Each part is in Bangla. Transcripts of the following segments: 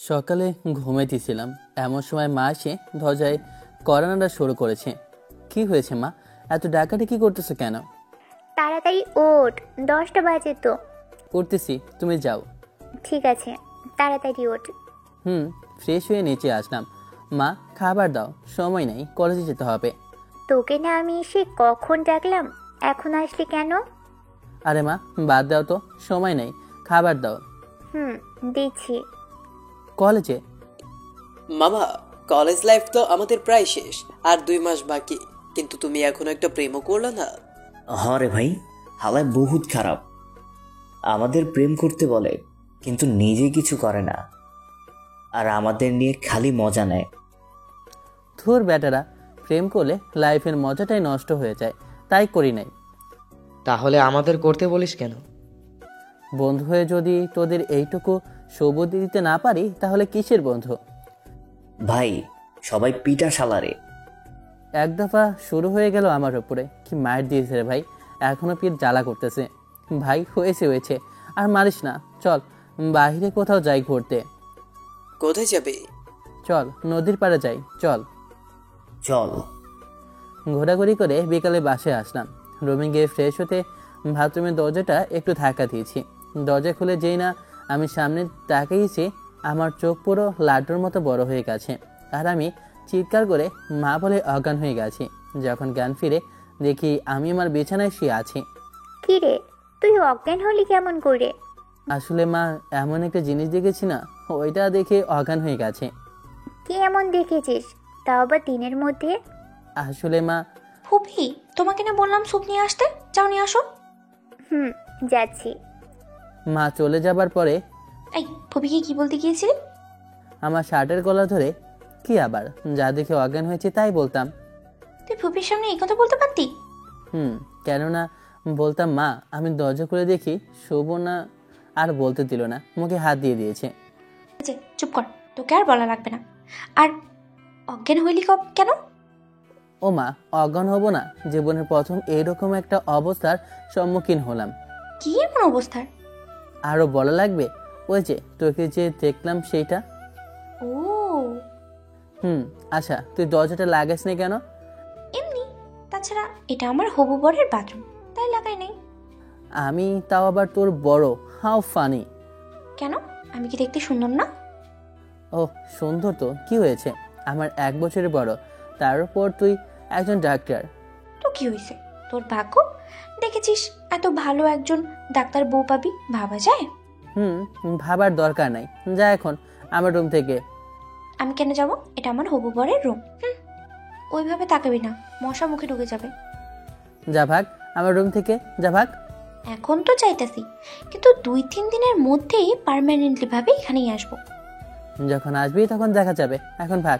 সকালে ঘুমাইতেছিলাম, এমন সময় মা এসে দরজায় কড়া নাড়া শুরু করেছে। কি হয়েছে মা, এত ডাকাডাকি কি করতেছো কেন? তাড়াতাড়ি ওঠ, 10টা বাজে তো। উঠতেছি, তুমি যাও। ঠিক আছে, তাড়াতাড়ি ওঠ। ফ্রেশ হয়ে নিচে আসলাম। মা খাবার দাও, সময় নেই, কলেজে যেতে হবে। তোকে না আমি এসে কখন ডাকলাম, এখন আসলি কেন? আরে মা বাদ দাও তো, সময় নেই, খাবার দাও। দিচ্ছি। কলেজে? মামা, কলেজ লাইফ তো আমাদের প্রায় শেষ, আর 2 মাস বাকি। কিন্তু তুমি এখনো একটা প্রেমও করলে না। হরে ভাই, হালায় বহুত খারাপ। আমাদের প্রেম করতে বলে কিন্তু নিজে কিছু করে না, আর আমাদের নিয়ে খালি মজা নেয়। ধুর বেটারা, প্রেম করলে লাইফের মজাটাই নষ্ট হয়ে যায়, তাই করি নাই। তাহলে আমাদের করতে বলিস কেন? বন্ধু হয়ে যদি তোদের এইটুকু সবুজ দিতে না পারি তাহলে কিসের বন্ধু? ভাই সবাই পিটা শালারে। এক দফা শুরু হয়ে গেল আমার উপরে, কি মার দিয়েছে রে ভাই, এখনো পিঠ জ্বালা করতেছে। ভাই হয়েছে, আর মারিস না, চল বাইরে কোথাও যাই ঘুরতে। কোথায় যাবে? চল নদীর পাড়ে যাই, চল। চল। ঘোরাঘুরি করে বিকালে বাসায় আসলাম। রুমে গিয়ে ফ্রেশ হতে বাথরুমের দরজাটা একটু ধাক্কা দিয়েছি। দরজা খুলে যেই না আমি সামনে তাকিয়েছি, আমার চোখ পুরো লাড্ডুর মতো বড় হয়ে গেছে, আর আমি চিৎকার করে মা বলে অজ্ঞান হয়ে গেছি। যখন জ্ঞান ফিরে দেখি আমি আমার বিছানায় শুয়ে আছি। কি রে, তুই অজ্ঞান হলি কেমন করে? আসলে মা এমন একটা জিনিস দেখেছি না, ওইটা দেখে অজ্ঞান হয়ে গেছে। কি এমন দেখেছিস, তাও আবার দিনের মধ্যে? আসলে মা, ফুপি, তোমাকে না বললাম স্যুপ নিয়ে আসতে, যাও নিয়ে আসো। যাচ্ছি। মা চলে যাবার পরে এই ফুপিকে কি বলতে গিয়েছিলে? আমার শার্টের গলা ধরে কি আবার যা দেখে অজ্ঞান হয়েছে তাই বলতাম। তুই ফুপির সামনে এই কথা বলতে পারতি? কেননা বলতাম মা, আমি দরজা খুলে দেখি শোভনা। আর বলতে দিল না, মুখে হাত দিয়ে দিয়েছে। আচ্ছা চুপ কর, তোকে আর বলা লাগবে না। আর অজ্ঞান হইলি কেন? ও মা, অজ্ঞান হব না? জীবনের প্রথম এইরকম একটা অবস্থার সম্মুখীন হলাম। কি এমন অবস্থার? আরো বলা লাগবে? ওই যে তোকে যে দেখলাম সেইটা। ও আচ্ছা তুই দরজাটা লাগাস নি কেন? এমনি, তাছাড়া এটা আমার হবু বরের বাথরুম, তাই লাগাই নাই। আমি তাও আবার তোর বড়? How funny. কেন, আমি কি দেখতে সুন্দর না? ও সুন্দর তো কি হয়েছে, আমার 1 বছরের বড়, তার উপর তুই একজন ডাক্তার। তো কি হয়েছে, তোর ভাগ্য। দেখেছিস, এত ভালো একজন ডাক্তার বউ পাবি, ভাবা যায়? ভাবার দরকার নাই, যা এখন আমার রুম থেকে। আমি কেন যাব? এটা আমার হবু বরের রুম। ওইভাবে তাকাবি না, মশা মুখে ঢুকে যাবে। যা ভাগ আমার রুম থেকে, যা ভাগ। এখন তো চাইতাছি, কিন্তু 2-3 দিনের মধ্যেই পার্মানেন্টলি ভাবে এখানেই আসবো। যখন আসবি তখন দেখা যাবে, এখন ভাগ।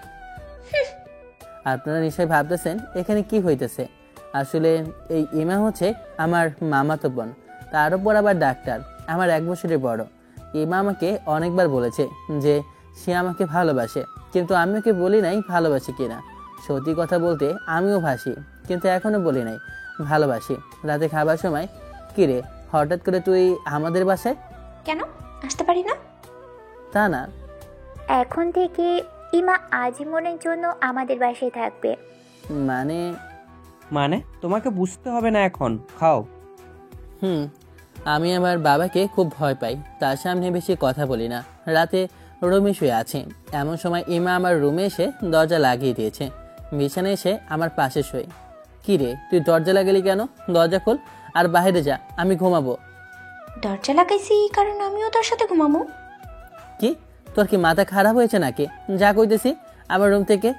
আপনারা নিশ্চয়ই ভাবতেছেন এখানে কি হইতেছে। আসলে এই ইমা হচ্ছে আমার মামাতো বোন, তার উপর আবার ডাক্তার, আমার 1 বছরের বড়। ইমা আমাকে অনেকবার বলেছে যে সে আমাকে ভালোবাসে, কিন্তু আমি ওকে বলি নাই ভালোবাসি কিনা। সত্যি কথা বলতে আমিও ভাসি, কিন্তু এখনো বলি নাই ভালোবাসি। রাতে খাবার সময়, কিরে হঠাৎ করে তুই আমাদের বাসায়? কেন আসতে পারি না? তা না, এখন থেকে ইমা আজীবনের জন্য আমাদের বাসায় থাকবে। মানে তোমাকে বুঝতে হবে না, এখন খাও। আমি আমার বাবাকে খুব ভয় পাই, তার সামনে বেশি কথা বলি না। রাতে রুমে শুয়ে আছি, এমন সময় ইমা আমার রুমে এসে দরজা লাগিয়ে দিয়েছে। বিছানায় এসে আমার পাশে শোয়। কি রে তুই দরজা লাগালি কেন? দরজা খোল আর বাইরে যা, আমি ঘুমাবো। দরজা লাগাইছি কারণ আমিও তোর সাথে ঘুমাবো। কি তোর কি মাথা খারাপ হয়েছে নাকি? যা কইতেছি আমার রুম থেকে।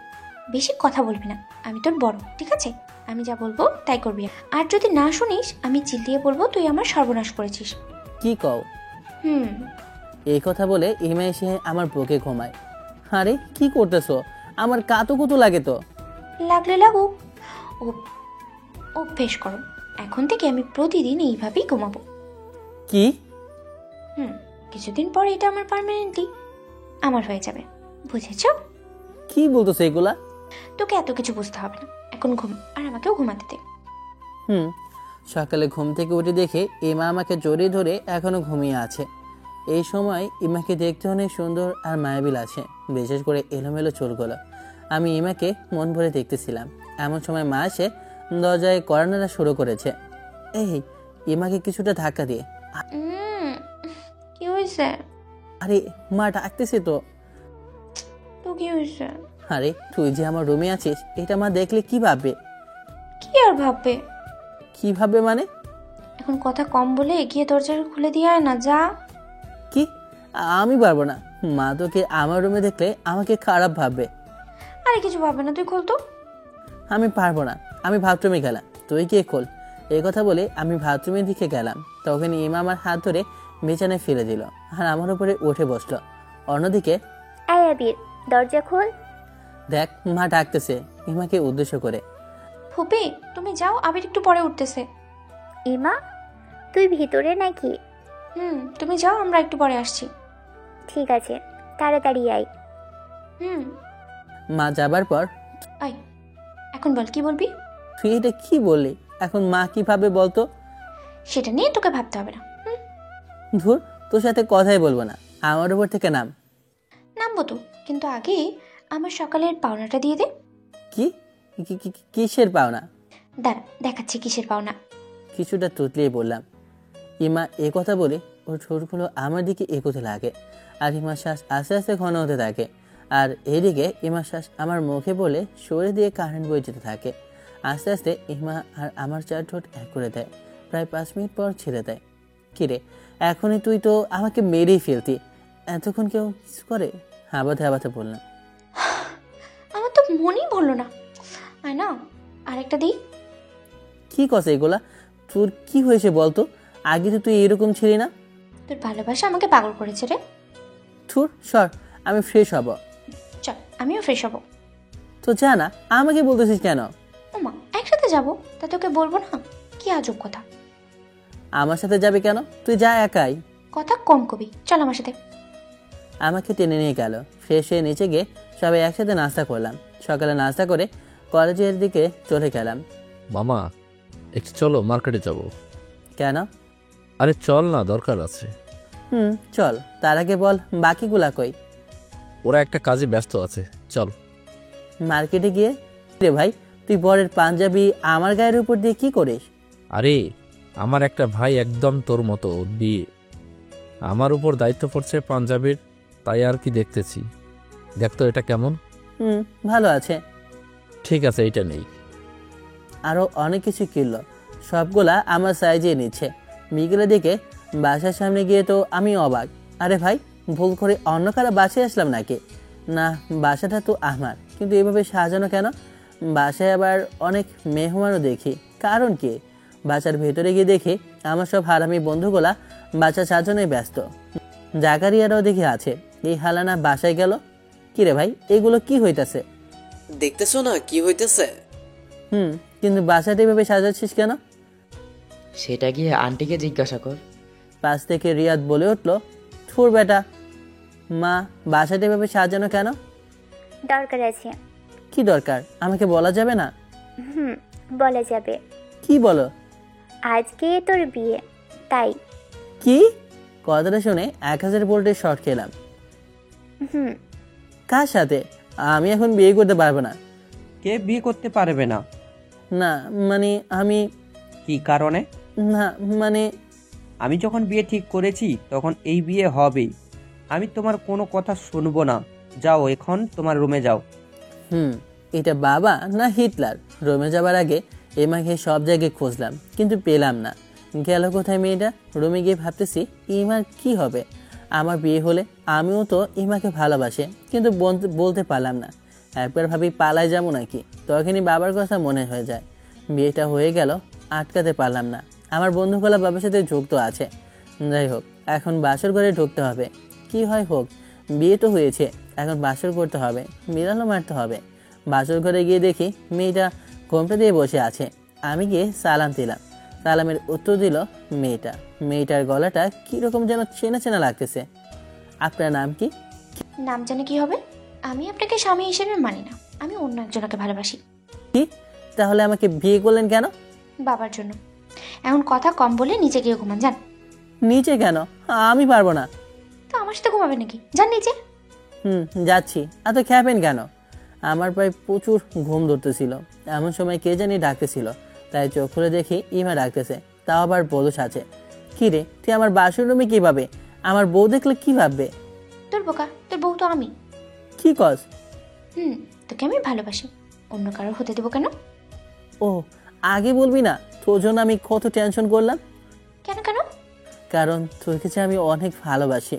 বেশি কথা বলবি না, আমি তোর বড়, ঠিক আছে? আমি যা বলবো তাই করবি, আর যদি না শুনিস আমি চিল্লিয়ে বলবো তুই আমার সর্বনাশ করেছিস। কি কও? এই কথা বলে ইমা এসে আমার বুকে ঘুমায়। আরে কি করতেছো? আমার কাতু লাগে তো। লাগলে লাগুক, অভ্যেস করো। এখন থেকে আমি প্রতিদিন এইভাবেই ঘুমাবো। কি? কিছুদিন পর এটা আমার পার্মানেন্টলি আমার হয়ে যাবে, বুঝেছো? কি বলতেছো এগুলা? তোকে এত কিছু বুঝতে হবে না, এখন ঘুম, আর আমাকেও ঘুমাতে দে। সকালে ঘুম থেকে উঠে দেখে ইমা আমাকে জড়িয়ে ধরে এখনো ঘুমিয়ে আছে। এই সময় ইমাকে দেখতে অনেক সুন্দর আর মায়াবী লাগছে, বিশেষ করে এলোমেলো চুলগুলো। আমি ইমাকে মন ভরে দেখতেছিলাম। এমন সময় মা এসে দরজায় কড়া শুরু করেছে। এই ইমাকে কিছুটা ধাক্কা দিয়ে, কি হয়েছে? আরে মা ডাকতেছে তো। তো কি হয়েছে? আরে তুই যে আমার রুমে আছিস এটা মা দেখলে কি ভাববে? কি আর ভাববে? কি ভাববে মানে? এখন কথা কম বলে গিয়ে দরজা খুলে দিয়ে আয় না, যা। কি? আমি পারবো না। মা তোকে আমার রুমে দেখলে আমাকে খারাপ ভাববে। আরে কিছু ভাববে না, তুই খোল তো। আমি পারবো না, আমি বাথরুমে গেলাম, তুই গিয়ে খোল। এই কথা বলে আমি বাথরুমের দিকে গেলাম। তখন ইমা আমার হাত ধরে বিছানায় ফেলে দিল আর আমার উপরে উঠে বসলো। অন্যদিকে, আয় আবির, দরজা খোল। দেখ মা ডাকতেছে ইমাকে উদ্দেশ্য করে। ফুপি তুমি যাও, আবির একটু পরে উঠতেছে। ইমা, তুই ভিতরে নাকি? তুমি যাও, আমরা একটু পরে আসছি। ঠিক আছে, তাড়াতাড়ি আয়। মা যাবার পর, আয়, এখন বল কি বলবি? তুই এটা কি বললি? এখন মা কি ভাবে বলতো? সেটা নিয়ে তোকে ভাবতে হবে না। ধুর, তোর সাথে কথাই বলবো না, আমার উপর থেকে নাম। নামবো তো, কিন্তু আগে আমার সকালের পাওনাটা দিয়ে দে। কি? কিসের পাওনা? দাঁড়া, দেখাচ্ছি কিসের পাওনা। কিছুটা তুতলিয়ে বললাম। ইমা এ কথা বলে ওর ঠোঁটগুলো আমার দিকে এগোতে লাগে আর ইমার শ্বাস আস্তে আস্তে ঘন হতে থাকে। আর এদিকে ইমার শ্বাস আমার মুখে বলে সরে দিয়ে কারেন্ট বয়ে যেতে থাকে। আস্তে আস্তে ইমা আর আমার চার ঠোঁট এক করে দেয়। প্রায় 5 মিনিট পর ছেড়ে দেয়। কিরে, এখনই তুই তো আমাকে মেরেই ফেলতি, এতক্ষণ কেউ কিছু করে? হাবাতে হাবাতে বললাম। আমার তো মনেই বললো না। আয় না, আরেকটা দিই। কি কথা এগুলা? তোর কি হয়েছে বলতো? আগে তো তুই এরকম ছিলি না। তোর ভালোবাসা আমাকে পাগল করেছে রে। থুর সর, আমি ফ্রেশ হব। চল, আমিও ফ্রেশ হবো। তো যা না, আমাকে বলতেছিস কেন? ওমা, একসাথে যাবো, তা তোকে বলবো না? কি আজব কথা। আমার সাথে যাবে কেন? তুই যা একাই। কথা কম কবি, চল আমার সাথে। আমাকে টেনে নিয়ে গেল। ফ্রেশ হয়ে নিচে গিয়ে সবাই একসাথে নাস্তা করলাম। সকালে নাস্তা করে কলেজের দিকে চলে গেলাম। মামা, একটু চলো, মার্কেটে যাব। কেন? আরে চল না, দরকার আছে। চল। তার আগে বল বাকিগুলা কই? ওরা একটা কাজে ব্যস্ত আছে, চল। মার্কেটে গিয়ে? রে ভাই, তুই বরের পাঞ্জাবি আমার গায়ের উপর দিয়ে কি করিস? আরে আমার একটা ভাই একদম তোর মতো, বিয়ে আমার উপর দায়িত্ব পড়ছে পাঞ্জাবির, তাই আর কি দেখতেছি। দেখতো এটা কেমন? ভালো আছে। ঠিক আছে, এইটা নেই। আরও অনেক কিছু কিনল, সবগুলা আমার সাইজে নিচ্ছে। বিকেলের দিকে বাসার সামনে গিয়ে তো আমি অবাক। আরে ভাই, ভুল করে অন্য কারো বাসায় আসলাম নাকি? না, বাসাটা তো আমার, কিন্তু এভাবে সাজানো কেন? বাসায় আবার অনেক মেহমানও দেখি, কারণ কি? বাসার ভেতরে গিয়ে দেখি আমার সব হারামি বন্ধুগুলা বাসা সাজানোয় ব্যস্ত। জাকারিয়ারাও দেখে আছে। এই হালানা বাসায় গেল। কিরে ভাই, এগুলো কি হইতাছে? দেখতেছো না কি হইতেছে? কিন্তু বাসাটা এভাবে সাজাচ্ছিস কেন? সেটা গিয়ে আন্টিকে জিজ্ঞাসা কর। পাশ থেকে রিয়াদ বলে উঠল, থুর বেটা, মা বাসাটা এভাবে সাজানো কেন? দরকার আছে। কি দরকার? আমাকে বলা যাবে না? বলা যাবে। কি বলো? আজকে তোর বিয়ে, তাই। কি? কথাটা শুনে 1000 ভোল্টের শর্ট খেলাম। কার সাথে? আমি এখন বিয়ে করতে পারবো না। কে বিয়ে করতে পারবে না? না মানে আমি। কি কারণে? না মানে আমি যখন বিয়ে ঠিক করেছি তখন এই বিয়ে হবেই। আমি তোমার কোনো কথা শুনবো না। যাও, এখন তোমার রুমে যাও। এটা বাবা না হিটলার? রুমে যাবার আগে এমাকে সব জায়গায় খুঁজলাম, কিন্তু পেলাম না। গেল কোথায় মেয়েটা? রুমে গিয়ে ভাবতেছি ইমার কি হবে। আমার বিয়ে হলে আমিও তো ইমাকে ভালোবাসে, কিন্তু বলতে পারলাম না। একবার ভাবি পালায় যাবো নাকি, তখনই বাবার কথা মনে হয়ে যায়। বিয়েটা হয়ে গেল, আটকাতে পারলাম না। আমার বন্ধুগুলা বাবার সাথে যুক্ত আছে। যাই হোক, এখন বাসর ঘরে ঢুকতে হবে। কি হয় হোক, বিয়ে তো হয়েছে, এখন বাসর করতে হবে, মিলানো মারতে হবে। বাসর ঘরে গিয়ে দেখি মেয়েটা ঘোমটা দিয়ে বসে আছে। আমি গিয়ে সালাম দিলাম। সালামের উত্তর দিল মেয়েটা। মেয়েটার গলাটা কিরকম যেন চেনা চেনা লাগতেছে। আপনার নাম কি? নাম জানে কি হবে? আমি আপনাকে স্বামী হিসেবে মানি না, আমি অন্য একজনকে ভালোবাসি। কি? তাহলে আমাকে বিয়ে করলেন কেন? বাবার জন্য। এখন কথা কম বলে নিচে গিয়ে ঘুমান, যান। নিচে কেন? আমি পারবো না। আমার সাথে ঘুমাবে নাকি? যান নিচে। যাচ্ছি। এত খেপেন কেন? আমার প্রায় প্রচুর ঘুম ধরতেছিল। এমন সময় কে জানি ডাকতেছিল, তাই চোখ খুলে দেখি ইমা ডাকতেছে, তাও আবার বধূ সাজে। কি রে, তুই আমার বাসর রুমে কি ভাবে? আমার বউ দেখলে কি ভাববে? তোর বোকা, তোর বউ তো আমি। কি কস? তোকে আমি ভালোবাসি, অন্য কারোর হতে দেবো কেন? ও, আগে বলবি না? তোর জন্য আমি কত টেনশন করলাম। কেন কেন? কারণ তোকে যে আমি অনেক ভালোবাসি।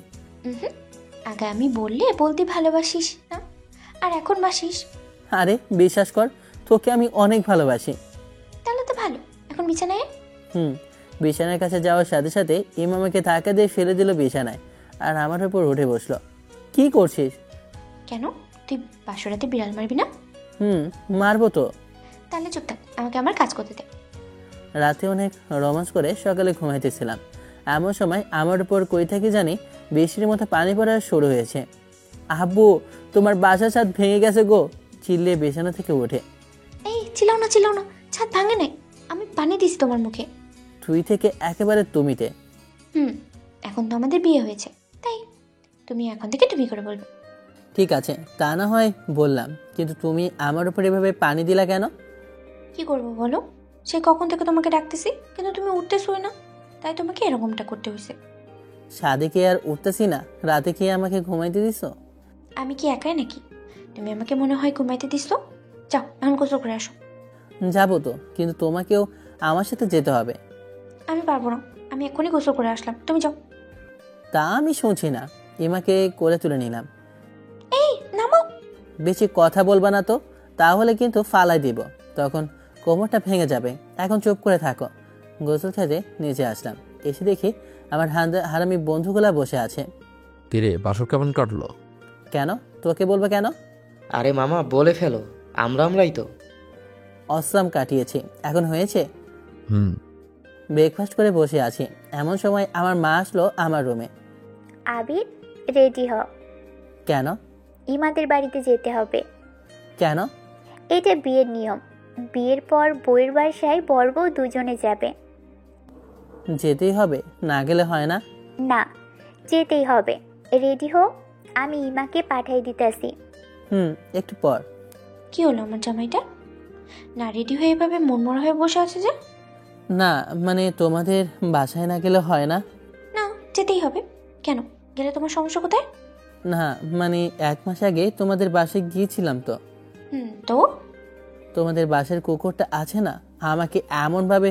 আগে আমি বললে বলতে ভালোবাসিস না, আর এখন বাসিস। আরে বিশ্বাস কর, তোকে আমি অনেক ভালোবাসি। তাহলে তো ভালো, এখন বিছানায়। বিছানার কাছে যাওয়ার সাথে সাথে ইমামাকে ধাক্কা দিয়ে ফেলে দিল বিছানায়, আর আমার উপর উঠে বসলো। কি করছিস? কেন, তুই বাসরাতে বিড়াল মারবি না? মারবো তো। তাহলে চুপ থাক, আমাকে আমার কাজ করতে দে। রাতে অনেক রোমান্স করে সকালে ঘুমাইতেছিলাম, এমন সময় আমার উপর কই থেকে জানি বৃষ্টির মতো পানি পড়া শুরু হয়েছে। আব্বু, তোমার বাসার ছাদ ভেঙে গেছে গো, চিল্লিয়ে বিছানা থেকে ওঠে। এই চিল্লাও না, ছাদ ভাঙে নাই, আমি পানি দিছি তোমার মুখে। তুই থেকে একেবারে তুমিতে। এখন তো আমাদের বিয়ে হয়েছে, তাই তুমি এখন থেকে তুমি করে বলবে। ঠিক আছে, তা না হয় বললাম, কিন্তু তুমি আমার উপর এভাবে পানি দিলা কেন? কি করবো বলো, সে কখন থেকে তোমাকে ডাকতেছি, কিন্তু তুমি উঠতেছোই না, তাই তোমাকে এরকমটা করতে হয়েছে। ছাদে কি আর উঠতেছি না? রাতে কি আমাকে ঘুমাইতে দিছো? আমি কি একাই নাকি? তুমি আমাকে মনে হয় ঘুমাইতে দিছো। যাও এখন গোসল করে আসো। যাবো তো, কিন্তু তোমাকেও আমার সাথে যেতে হবে। আমি পারবো না, আমি এখনই গোসল করে আসলাম, তুমি যাও। তা আমি শুনছি না। ইমাকে করে তুলে নিলাম। এই নামো। বেশি কথা বলবা না তো, তাহলে কিন্তু ফালাই দিব, তখন কোমরটা ভেঙে যাবে। এখন চুপ করে থাকো। গোসল খেতে নিচে আসলাম, এসে দেখি আমার হারামি বন্ধুগুলা বসে আছে। কিরে, বাসর কেমন কাটলো? কেন, তোকে বলবো কেন? আরে মামা বলে ফেলো, আমরাই তো। অসাম কাটিয়েছি। এখন হয়েছে? হুম। ব্রেকফাস্ট করে বসে আছি, এমন সময় আমার মা আসলো আমার রুমে। আবির, রেডি হ। কেন? ইমাদের বাড়িতে যেতে হবে। কেন? এটা বিয়ের নিয়ম। বিয়ের পর বউয়ের বাসায় বর বউ দুজনে যাবে। যেতেই হবে, না গেলে হয় না? না, যেতেই হবে। রেডি হো, আমি ইমাকে পাঠাই দিতেছি। একটু পর। কি হলো আমার জামাইটা? না রেডি হয়ে এভাবে মনমরা হয়ে বসে আছে যে? না মানে তোমাদের বাসায় না গেলে হয় না? না, যেতেই হবে। কেন, গেলে তোমার সমস্যা কোথায়? না মানে 1 মাস আগে তোমাদের বাসায় গিয়েছিলাম তো। তো তোমাদের বাসার কুকুরটা আছে না, আমাকে এমনভাবে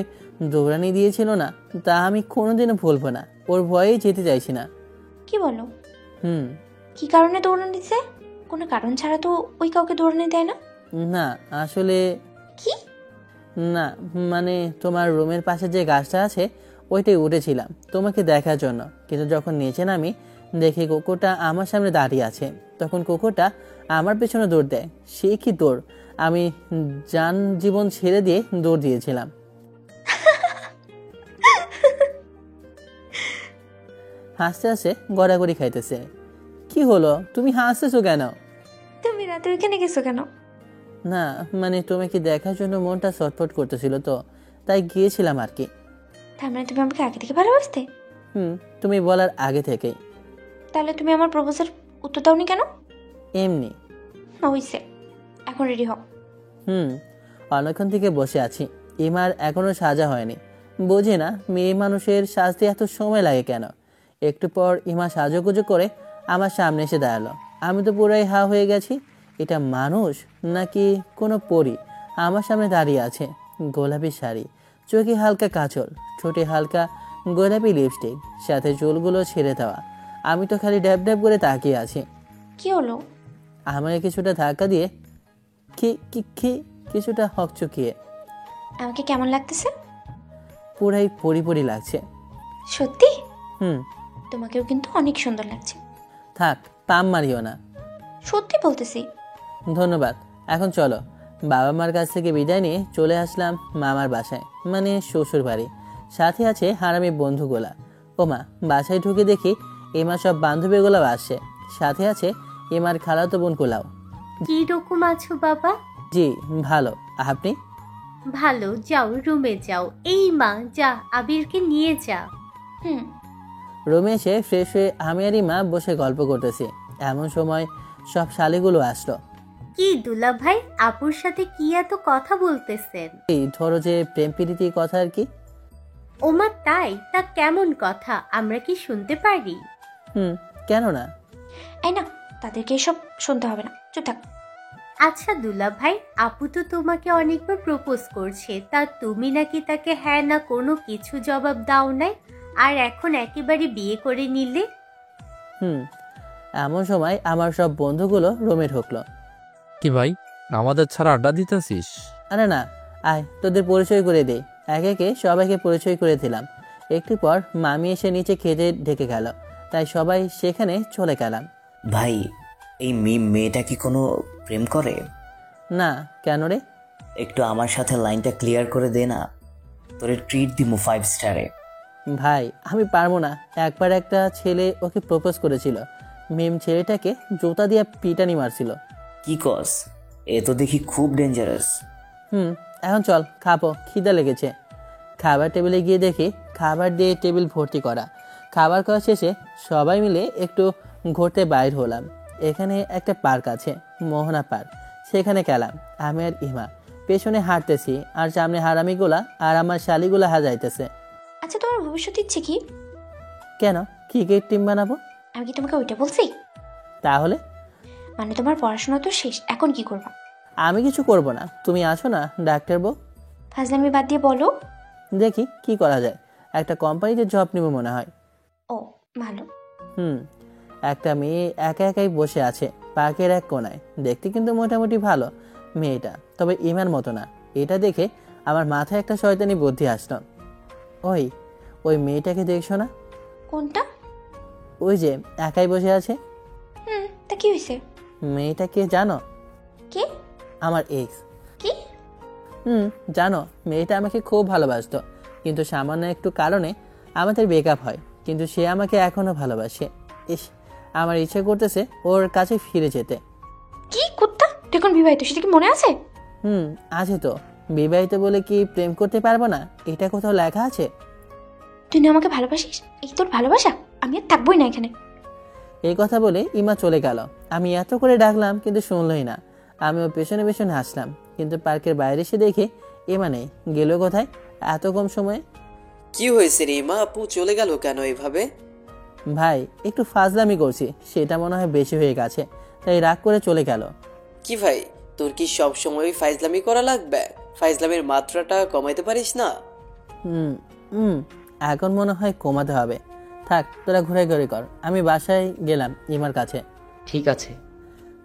দৌড়ানি দিয়েছিল না, তা আমি কোনোদিনও ভুলবো না। ওর ভয়েই যেতে চাইছি না। কি বলো? হুম। কি কারণে দৌড়ানি দিছে? কোনো কারণ ছাড়া তো ওই কাউকে দৌড়ানি দেয় না। না আসলে কি? না মানে তোমার রুমের পাশে যে গাছটা আছে ওইটাই উঠেছিলাম তোমাকে দেখার জন্য, কিন্তু যখন নিচে নামি দেখি কুকুরটা আমার সামনে দাঁড়িয়ে আছে। তখন কুকুরটা আমার পেছনে দৌড় দেয়। সে কি দৌড়, আমি জান জীবন ছেড়ে দিয়ে দৌড় দিয়েছিলাম। হাসতে হাসতে গড়াগড়ি খাইতেছে। কি হলো, তুমি হাসতেছো কেন? তুমি রাতে ওইখানে গেছো কেন? না মানে তোমাকে দেখার জন্য মনটা ছটফট করতেছিল তো, তাই গিয়েছিলাম আর কি। তার মানে তুমি আমাকে আগে থেকে ভালোবাসতে? তুমি বলার আগে থেকেই। তাহলে তুমি আমার প্রপোজাল উত্তর দাওনি কেন? এমনি। হইছে, এখন রেডি হও। অনেকক্ষণ থেকে বসে আছি, ইমার এখনো সাজা হয়নি। বুঝি না মেয়ে মানুষের সাজতে এত সময় লাগে কেন। একটু পর ইমা সাজুগুজু করে আমার সামনে এসে দাঁড়ালো। আমি তো পুরাই হা হয়ে গেছি। এটা মানুষ নাকি কোনো পরী আমার সামনে দাঁড়িয়ে আছে। গোলাপি শাড়ি, চোখে হালকা কাজল, ঠোঁটে হালকা গোলাপি লিপস্টিক, সাথে চুলগুলো ছেড়ে দেওয়া। আমি তো খালি ড্যাব ড্যাব করে তাকিয়ে আছি। কি হলো? আমাকে কিছুটা ধাক্কা দিয়ে কিছুটা হকচকিয়ে। আমাকে কেমন লাগতেছে? পুরাই পরি লাগছে। সত্যি? তোমাকেও কিন্তু অনেক সুন্দর লাগছে। থাক, পাম মারিও না। সত্যি বলতেছি। ধন্যবাদ। এখন চলো। বাবা মার কাছ থেকে বিদায় নিয়ে চলে আসলাম মামার বাসায়, মানে শ্বশুর বাড়ি। সাথে আছে হারামি বন্ধুগুলা। ওমা, বাসায় ঢুকে দেখি এমা সব বান্ধবীগুলো আসছে, সাথে আছে এমার খালাতো বোন কোলাও। কি রকম আছো বাবা? জি ভালো, আপনি? ভালো, যাও রুমে যাও। এই মা, যা আবিরকে নিয়ে যা। রুমে এসে ফ্রেশ হয়ে আমি আর ইমা বসে গল্প করতেছি। এমন সময় সব শালিগুলো আসলো। কি দুলা ভাই, আপুর সাথে কি এত কথা বলতেছেন? এই ধরো যে প্রেম প্রীতি কথা আর কি। ওমা তাই? তা কেমন কথা, আমরা কি শুনতে পারি? কেন না? এই না, তাদেরকে এসব শুনতে হবে না, চুপ থাক। আচ্ছা দুলা ভাই, আপু তো তোমাকে অনেকবার প্রপোজ করছে, তা তুমি নাকি তাকে হ্যাঁ না কোনো কিছু জবাব দাও নাই, আর এখন একেবারে বিয়ে করে নিলে। এমন সময় আমার সব বন্ধুগুলো রুমে ঢুকলো। কি ভাই, আমাদের ছাড়া আড্ডা দিতেছিস? আরে না, আয় তোদের পরিচয় করে দেই। একে একে সবাইকে পরিচয় করে দিলাম। একটু পর মামি এসে নিচে খেতে ঢেকে গেল, তাই সবাই সেখানে চলে গেলাম। ভাই, এই মেয়েটা কি কোনো প্রেম করে? না, কেন রে? একটু আমার সাথে লাইনটা ক্লিয়ার করে দে না, তোরে ট্রিট দিমু 5 স্টারে। ভাই আমি পারবো না। একবার একটা ছেলে ওকে প্রপোজ করেছিল, মেম ছেলেটাকে জুতা দিয়ে পিটানি মারছিল। কি কস? এ তো দেখি খুব ডেঞ্জারাস। এখন চল খাবো, খিদে লেগেছে। খাবার টেবিলে গিয়ে দেখি খাবার দিয়ে টেবিল ভর্তি করা। খাবার খাওয়া শেষে সবাই মিলে একটু ঘুরতে বাইর হলাম। এখানে একটা পার্ক আছে, মোহনা পার্ক, সেখানে গেলাম। আমি আর ইমা পেছনে হাঁটতেছি, আর সামনে হারামিগুলা আর আমার শালিগুলা হাজাইতেছে। আচ্ছা, তোমার ভবিষ্যৎ ইচ্ছে কি? কেন, ক্রিকেট টিম বানাবো। আমি কি তোমাকে ওইটা বলছি? তাহলে? মানে তোমার পড়াশোনা তো শেষ, এখন কি করবা? আমি কিছু করব না, তুমি আছো না ডাক্তার বউ। ফাজলামি বাদ দিয়ে বলো। দেখি কি করা যায়। একটা কোম্পানিতে জব নিব মনে হয়। ও ভালো। একটা মেয়ে একা একাই বসে আছে পার্কের এক কোনায়। দেখতে কিন্তু মোটামুটি ভালো মেয়েটা, তবে ইমার মতো না। এটা দেখে আমার মাথায় একটা শয়তানি বুদ্ধি আসলো। ওই মেয়েটাকে দেখছো না? কোনটা? ওই যে একাই বসে আছে। তা কি হয়েছে? মেয়েটাকে জানো? কে? আমার এক্স। কি? জানো, মেয়েটা আমাকে খুব ভালোবাসতো, কিন্তু সামান্য একটু কারণে আমাদের ব্রেকআপ হয়। কিন্তু সে আমাকে এখনো ভালোবাসে। ইস, আমার ইচ্ছে করতেছে ওর কাছে ফিরে যেতে। কি কুত্তা, তুই এখন বিবাহিত, সেটা কি মনে আছে? আছে তো। বিবাহিত বলে কি প্রেম করতে পারবো না? এটা কোথাও লেখা আছে? তুই না আমাকে ভালোবাসিস, এই তোর ভালোবাসা? আমি আর থাকবোই না এখানে। এই কথা বলে ইমা চলে গেল। আমি এত করে ডাকলাম কিন্তু শুনলই না। আমি ওর পেছনে পেছনে হাসলাম, কিন্তু পার্কের বাইরে এসে দেখি ইমা নেই। গেল কোথায় এত কম সময়ে? কি হয়েছে রে মা, আপু চলে গেল কেন এইভাবে? ভাই একটু ফাজলামি করছি, সেটা মনে হয় বেশি হয়ে গেছে, তাই রাগ করে চলে গেল। কি ভাই, তোর কি সব সময় ফাইজলামি করা লাগবে? ফাইজলামির মাত্রাটা কমাইতে পারিস না? এখন মনে হয় কমাতে হবে। থাক, তোরা ঘুরে ঘুরে কর। আমি বাসায় গেলাম ইমার কাছে। ঠিক আছে।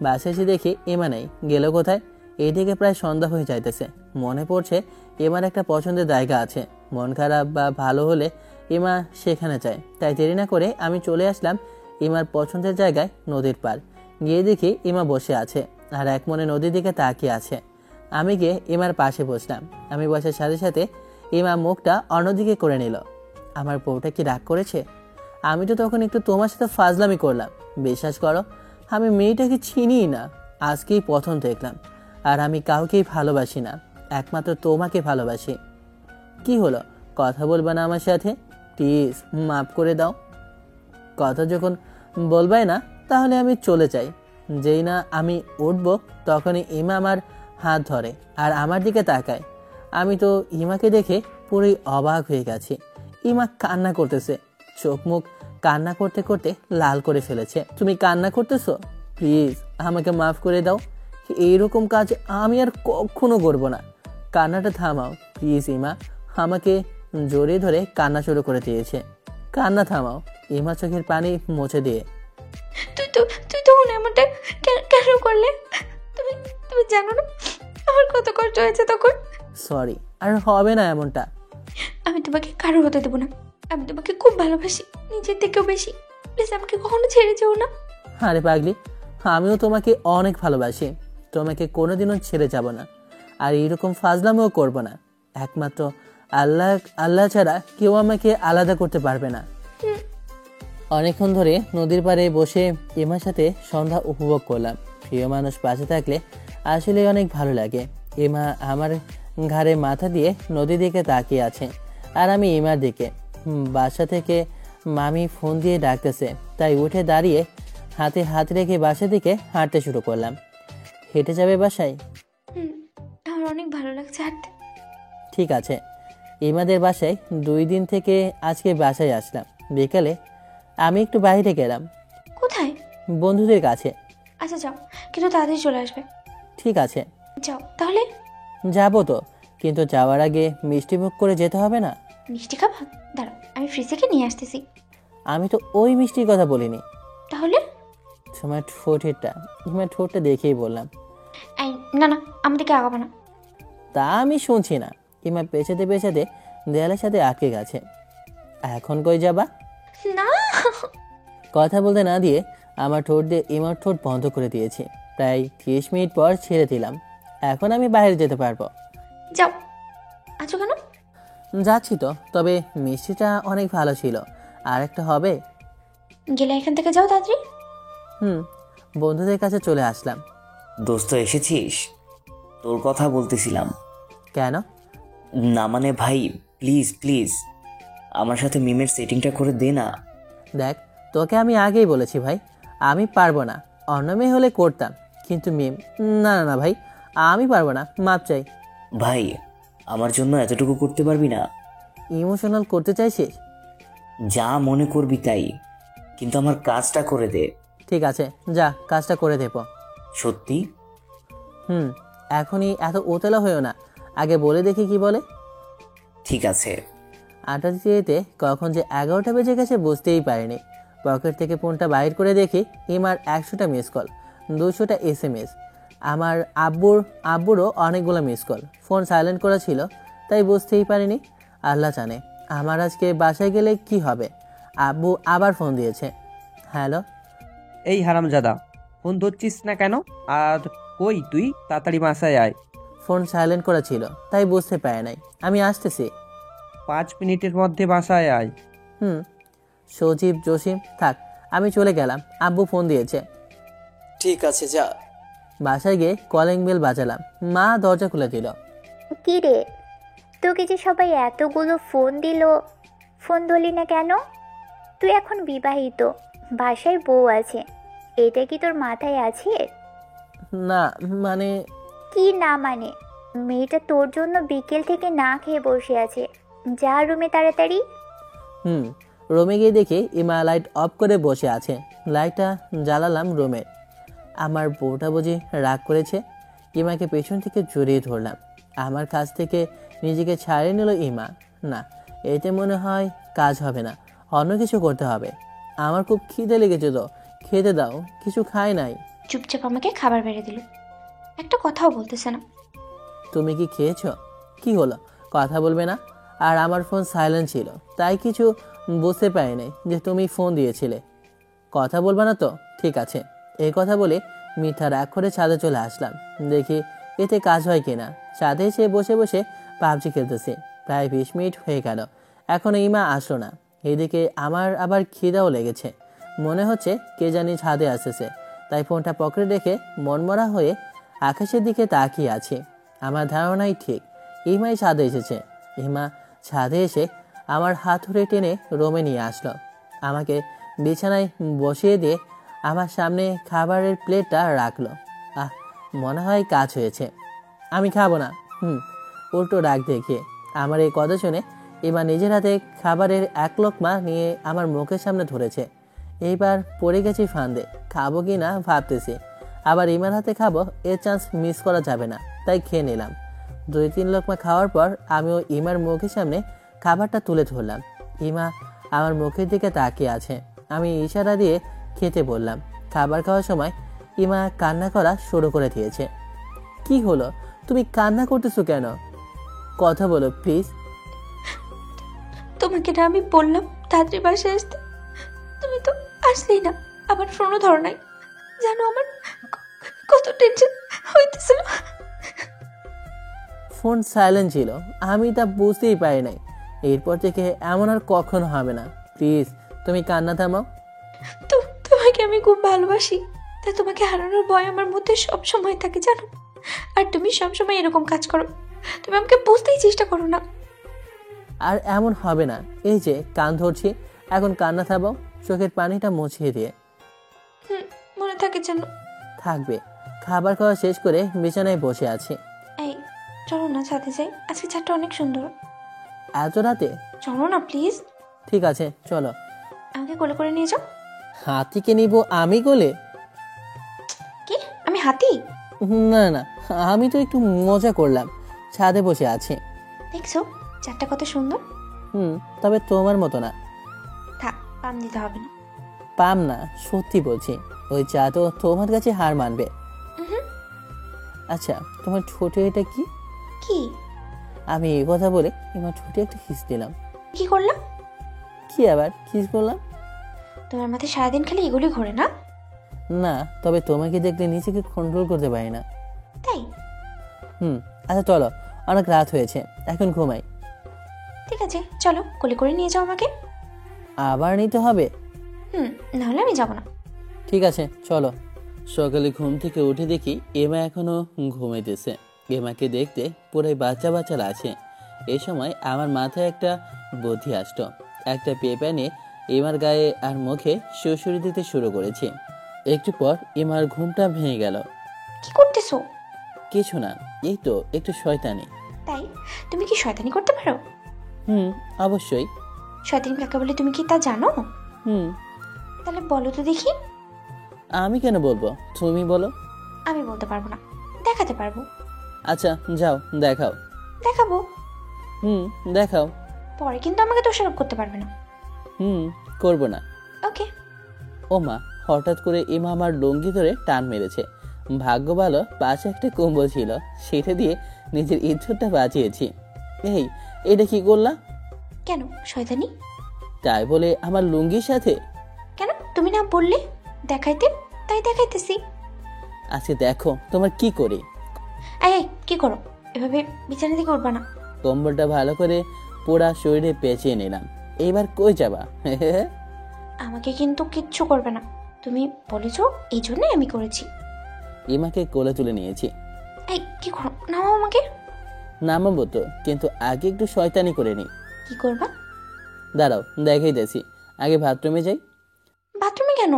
বাসায় এসে দেখি ইমা নেই। গেল কোথায়? এইদিকে প্রায় সন্ধ্যা হয়ে যাইতেছে। মনে পড়ছে ইমার একটা পছন্দের জায়গা আছে। মন খারাপ বা ভালো হলে ইমা সেখানে যায়। তাই দেরি না করে আমি চলে আসলাম ইমার পছন্দের জায়গায়, নদীর পার। গিয়ে দেখি ইমা বসে আছে আর এক মনে নদীর দিকে তাকিয়ে আছে। আমি গিয়ে ইমার পাশে বসলাম। আমি বসার সাথে সাথে ইমা মুখটা অন্যদিকে করে নিল। আমার বউটা কি রাগ করেছে? আমি তো তখন একটু তোমার সাথে ফাজলামি করলাম। বিশ্বাস করো, আমি মেয়েটাকে চিনিই না, আজকেই প্রথম দেখলাম। আর আমি কাউকেই ভালোবাসি না, একমাত্র তোমাকে ভালোবাসি। কি হলো, কথা বলবে না আমার সাথে? প্লিজ মাফ করে দাও। কথা যখন বলবে না তাহলে আমি চলে যাই। যেই না আমি উঠবো তখনই ইমা আমার হাত ধরে আর আমার দিকে তাকায়। আমি তো ইমাকে দেখে পুরোই অবাক হয়ে গেছি। ইমা কান্না করতেছে, চোখ মুখ কান্না করতে করতে লাল করে ফেলেছে। তুমি কান্না করতেছো? প্লিজ আমাকে মাফ করে দাও। এইরকম কাজ আমি আর কখনো করবো না। কান্নাটা থামাও প্লিজ ইমা। আমাকে জড়িয়ে ধরে কান্না শুরু করে দিয়েছে। কান্না থামাও। ইমা চোখের পানি মুছে দিয়ে। তুই তখন এমনটা কেন করলে? তুমি জানো না আমার কত কষ্ট হয়েছে তখন। সরি, আর হবে না এমনটা। আমি তোমাকে কারো হতে দেবো না। আমি তোমাকে খুব ভালোবাসি, নিজের থেকেও বেশি। প্লিজ আমাকে কখনো ছেড়ে যেও না। আরে পাগলি, আমিও তোমাকে অনেক ভালোবাসি। তোমাকে কোনোদিনও ছেড়ে যাব না, আর এইরকম ফাজলামিও করব না। একমাত্র আল্লাহ ছাড়া কেউ আমাকে আলাদা করতে পারবে না। অনেকক্ষণ ধরে নদীর পাড়ে বসে ইমার সাথে সন্ধ্যা উপভোগ করলাম। প্রিয় মানুষ পাশে থাকলে আসলে অনেক ভালো লাগে। ইমা আমার ঘাড়ে মাথা দিয়ে নদীর দিকে তাকিয়ে আছে, আর আমি ইমার দিকে। বাসা থেকে মামি ফোন দিয়ে ডাকতেছে, তাই উঠে দাঁড়িয়ে হাতে হাত রেখে বাসা দিকে হাঁটতে শুরু করলাম। হেঁটে যাবে বাসায়? আমার অনেক ভালো লাগছে হাঁটতে। ঠিক আছে। ইমাদের বাসায় 2 দিন থেকে আজকে বাসায় আসলাম। বিকালে আমি একটু বাইরে গেলাম কোথায়? বন্ধুদের কাছে। আচ্ছা যাও, কিন্তু তাড়াতাড়ি চলে আসবে। ঠিক আছে, যাও তাহলে। যাবো তো, কিন্তু যাওয়ার আগে মিষ্টি মুখ করে যেতে হবে না? মিষ্টি খাবা? দাঁড়াও, আমি ফ্রিজ থেকে নিয়ে আসতেছি। আমি তো ওই মিষ্টির কথা বলিনি। তাহলে? তোমার ঠোঁটটা দেখেই বললাম। এই না না, আমাদেরকে আগাবো না। তা আমি শুনছি না। ইমা পেছাতে পেছাতে দেয়ালের সাথে আটকে গেছে। এখন কই যাবা? না। কথা বলতে না দিয়ে আমার ঠোঁট দিয়ে ইমার ঠোঁট বন্ধ করে দিয়েছি। প্রায় 30 মিনিট পর ছেড়ে দিলাম। এখন আমি বাইরে যেতে পারবো। যাও। আছো কেন? যাচ্ছি তো, তবে মিষ্টিটা অনেক ভালো ছিল। আর একটা হবে? গেলে এখান থেকে যাও তাড়াতাড়ি। বন্ধুদের কাছে চলে আসলাম। দোস্ত এসেছিস? তোর কথা বলতেছিলাম। কেন? না মানে ভাই, প্লিজ প্লিজ আমার সাথে মিমের সেটিংটা করে দে না। দেখ, তোকে আমি আগেই বলেছি ভাই, আমি পারবো না। অন্য মেয়ে হলে করতাম, কিন্তু মিম, না না না ভাই, আমি পারবো না। মাপ চাই। ভাই, আমার জন্য এতটুকু করতে পারবি না? ইমোশনাল করতে চাইছিস? যা মনে করবি তাই, কিন্তু আমার কাজটা করে দে। ঠিক আছে, যা, কাজটা করে দেবো। সত্যি? এখনই এত ওতলা হয়েও না, আগে বলে দেখি কি বলে। ঠিক আছে। আটা দিতে দিতে কখন যে 11টা বেজে গেছে বুঝতেই পারিনি। পকেট থেকে ফোনটা বাইর করে দেখি ইমার 100টা মিস কল, 200টা SMS। আমার আব্বুরও অনেকগুলো মিস কল। ফোন সাইলেন্ট করা ছিল, তাই বুঝতেই পারিনি। আল্লাহ জানে আমার আজকে বাসায় গেলে কি হবে। আব্বু আবার ফোন দিয়েছে। হ্যালো। এই হারামজাদা, ফোন ধরছিস না কেন? আর কই তুই? তাড়াতাড়ি বাসায় আয়। ফোন সাইলেন্ট করা ছিল, তাই বুঝতে পারে নাই। আমি আসতেছি। 5 মিনিটের মধ্যে বাসায় আয়। সজীব, জসিম, থাক, আমি চলে গেলাম। আব্বু ফোন দিয়েছে। ঠিক আছে, যা। বাসায় গিয়ে কলিং বেল বাজালাম। মা দরজা খুলে দিল। কি রে, তোকে যে সবাই এতগুলো ফোন দিল, ফোন ধরলি না কেন? তুই এখন বিবাহিত, বাসায় বউ আছে, এটা কি তোর মাথায় আছে? না মানে। কি না মানে? মেয়েটা তোর জন্য বিকেল থেকে না খেয়ে বসে আছে। যা রুমে তাড়াতাড়ি। রুমে গিয়ে দেখি ইমা লাইট অফ করে বসে আছে। লাইটটা জ্বালালাম রুমে। আমার বউটা বুঝি রাগ করেছে। ইমাকে পেছন থেকে জড়িয়ে ধরলাম। আমার কাছ থেকে নিজেকে ছাড়িয়ে নিল ইমা। না, এতে মনে হয় কাজ হবে না, অন্য কিছু করতে হবে। আমার খুব খিদে লেগেছে, তো খেতে দাও। কিছু খাই নাই। চুপচাপ আমাকে খাবার বেড়ে দিল, একটা কথাও বলতেছে না। তুমি কি খেয়েছো? কি হলো, কথা বলবে না? আর আমার ফোন সাইলেন্ট ছিল, তাই কিছু বুঝতে পারি নাই যে তুমি ফোন দিয়েছিলে। কথা বলবে না তো? ঠিক আছে। এই কথা বলে মিথ্যা রাগ করে ছাদে চলে আসলাম। দেখি এতে কাজ হয় কিনা। ছাদে এসে বসে বসে পাবজি খেলতেছি। প্রায় 20 মিনিট হয়ে গেল, এখনো ইমা আসলো না। এদিকে আমার আবার খিদাও লেগেছে। মনে হচ্ছে কে জানি ছাদে আসতেছে, তাই ফোনটা পকেটে রেখে মনমরা হয়ে আকাশের দিকে তাকিয়ে আছি। আমার ধারণাই ঠিক, ইমাই ছাদে এসেছে। ইমা ছাদে এসে আমার হাত ধরে টেনে রুমে নিয়ে আসলো। আমাকে বিছানায় বসিয়ে দিয়ে আমার সামনে খাবারের প্লেটটা রাখলো। মনে হয় কাজ হয়েছে। আমি খাবো না। উল্টো রাগ দেখিয়ে। আমার এই কথা শুনে ইমা নিজের হাতে খাবারের 1 লোকমা নিয়ে আমার মুখের সামনে ধরেছে। এইবার পড়ে গেছি ফান্দে, খাবো কি না ভাবতেছি। আবার ইমার হাতে খাবো, এর চান্স মিস করা যাবে না, তাই খেয়ে নিলাম। 2-3 লোকমা খাওয়ার পর আমিও ইমার মুখের সামনে খাবারটা তুলে ধরলাম। ইমা আমার মুখের দিকে তাকিয়ে আছে। আমি ইশারা দিয়ে খেতে বললাম। খাবার খাওয়ার সময় ইমা কান্না করা শুরু করে দিয়েছে। কি হলো, তুমি কান্না করতেছো কেন? কথা বলো প্লিজ। তোমাকে না আমি বললাম তাড়াতাড়ি বাসায় আসতে, তুমি তো আসলেই না। আবার ফোনও ধরো নাই। জানো আমার কত টেনশন হইতেছিল। ফোন সাইলেন্ট ছিল, আমি তা বুঝতেই পারি নাই। এরপর থেকে এমন আর কখনো হবে না। প্লিজ তুমি কান্না থামাও। তো তোমাকে আমি খুব ভালোবাসি, তাই তোমাকে হারানোর ভয় আমার মধ্যে সব সময় থাকে জানো। আর তুমি সবসময় এরকম কাজ করো, তুমি আমাকে বুঝতেই চেষ্টা করো না। আর এমন হবে না। এই যে কান ধরছি, এখন কান্না থামাও, চোখের পানিটা মুছিয়ে দিয়ে। মনে থাকে যেন। থাকবে। খাবার খাওয়া শেষ করে বিছানায় বসে আছি। এই চলো না ছাদে যাই, আজকে ছাদটা অনেক সুন্দর। এত রাতে? চলো না প্লিজ। ঠিক আছে চলো। আমাকে কোলে করে নিয়ে যাও। হাতিকে নিব আমি কোলে? কি আমি হাতি? না না, আমি তো একটু মজা করলাম। ছাদে বসে আছি। দেখছো চারটা কত সুন্দর। তবে তোমার মতো না। থাক, পাম দিতে হবে না। পাম না, সত্যি বলছি। ওই চা তো তোমার কাছে হার মানবে। আচ্ছা, তোমার ঠোঁটে এটা কি? কি? আমি এই কথা বলে এবার ঠোঁটে একটা কিস দিলাম। কি করলাম? কি আবার কিস করলাম? তোমার মাথায় সারাদিন খালি এগুলি ঘোরে না? না, তবে তোমাকে দেখলে নিজেকে কন্ট্রোল করতে পারি না। তাই? আচ্ছা চলো, অনেক রাত হয়েছে, এখন ঘুমাই। ঠিক আছে চলো, কোলে করে নিয়ে যাও আমাকে। আবার নিতে হবে? নাহলে আমি যাব না। ঠিক আছে চলো। সকালে ঘুম থেকে উঠে দেখি এমা এখনো ঘুমাইতেছে। এমাকে দেখতে পুরাই বাচ্চা বাচ্চা লাগছে। এই সময় আমার মাথায় একটা বুদ্ধি আসতো। একটা পেঁপে নিয়ে এমার গায়ে আর মুখে সুড়সুড়ি দিতে শুরু করেছি। একটু পর এমার ঘুমটা ভেঙে গেল। কি করতেছো? কিছু না, এই তো একটু শয়তানি। তাই? তুমি কি শয়তানি করতে পারো? অবশ্যই। শয়তানি কাকে বলে তুমি কি তা জানো? তাহলে বলো তো দেখি। আমি কেন বলবো, তুমি বলো। আমি বলতে পারবো না, দেখাতে পারবো। আচ্ছা যাও দেখাও। দেখাবো। দেখাও। পরে কিন্তু আমাকে দোষারোপ করতে পারবে না। করবো না। ওকে। ও মা, হঠাৎ করে ইমা আমার লুঙ্গি ধরে টান মেরেছে। ভাগ্য ভালো পাশে একটা কম্বল ছিল, সেটা দিয়ে নিজের ইজ্জতটা বাঁচিয়েছি। এই, এটা কি করলা? কেন শয়তানি? তাই বলে আমার লুঙ্গির সাথে? কেন তুমি না বললে দেখাইতে, তাই দেখাইতেছি। আজকে দেখো তোমার কি করি। এই কি করো? এভাবে বিছানা থেকে উঠবা না। কম্বলটা ভালো করে পুরা শরীরে পেঁচিয়ে নিলাম। এইবার কই যাবা? আমাকে কিন্তু কিচ্ছু করবে না, তুমি বলেছো, এই জন্যই আমি করেছি। ইমাকে কোলে তুলে নিয়েছি। এই কি করো? নামাও আমাকে। নামাবো তো, কিন্তু আগে একটু শয়তানি করে নি। কি করবা? দাঁড়াও দেখাইতেছি। আগে বাথরুমে যাই। বাথরুমে কেন?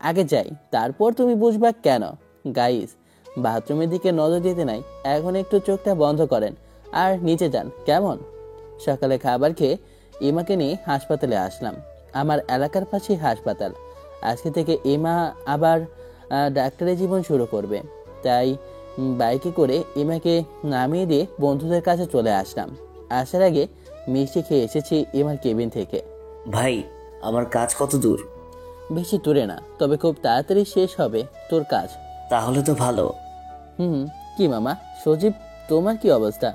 আগে যাই, তারপর তুমি বুঝবা কেন। গাইস, বাথরুমের দিকে নজর দিতে নাই, এখন একটু চোখটা বন্ধ করেন আর নিচে যান কেমন। সকালে খাবার খেয়ে ইমাকে নিয়ে হাসপাতালে আসলাম। আমার এলাকার পাশেই হাসপাতাল। আজকে থেকে ইমা আবার ডাক্তারের জীবন শুরু করবে। তাই বাইকে করে ইমাকে নামিয়ে দিয়ে বন্ধুদের কাছে চলে আসলাম। আসার আগে মিষ্টি খেয়ে এসেছি ইমার কেবিন থেকে। ভাই, আমার কাজ কত দূর? বেশি দূরে না, তবে খুব তাড়াতাড়ি শেষ হবে তোর কাজ। তাহলে তো ভালো। কি মামা, সজীব তোমার কি অবস্থা?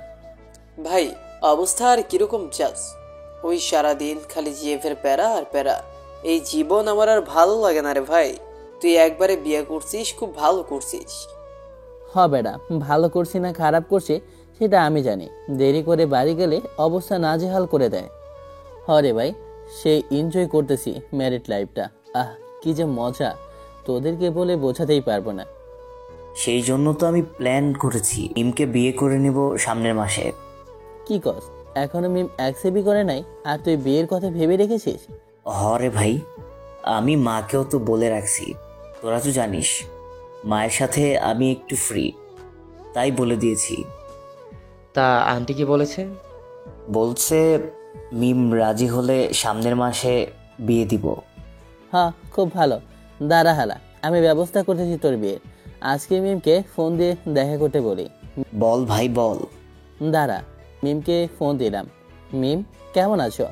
ভাই অবস্থা আর কিরকম চাস? ওই সারাদিন খালি জিএফের প্যারা আর প্যারা। এই জীবন আমার আর ভালো লাগে না রে ভাই। তুই একবারে বিয়ে করছিস, খুব ভালো করছিস। হবে না, ভালো করছি না খারাপ করছি সেটা আমি জানি। দেরি করে বাড়ি গেলে অবস্থা নাজেহাল করে দেয়। হরে ভাই, সে এনজয় করতেছি ম্যারিড লাইফটা। কি যে মজা, তোদেরকে বলে বোঝাতেই পারবো না। সেই জন্য তো আমি প্ল্যান করেছি মিমকে বিয়ে করে নেব সামনের মাসে। কি কস, এখনো মিম অ্যাকসেপ্টই করে নাই আর তুই বিয়ের কথা ভেবে রেখেছিস? হরে ভাই, আমি মাকেও তো বলে রাখছি। তোরা তো জানিস মায়ের সাথে আমি একটু ফ্রি, তাই বলে দিয়েছি। তা আন্টি কি বলেছে? বলছে মিম রাজি হলে সামনের মাসে বিয়ে দিব। হ্যাঁ, খুব ভালো। দাঁড়া হালা, আমি ব্যবস্থা করতেছি তোর বিয়ের। আজকে মিমকে ফোন দিয়ে দেখা করতে বলি। বল ভাই বল। দাঁড়া, মিমকে ফোন দিলাম। মিম, কেমন আছো?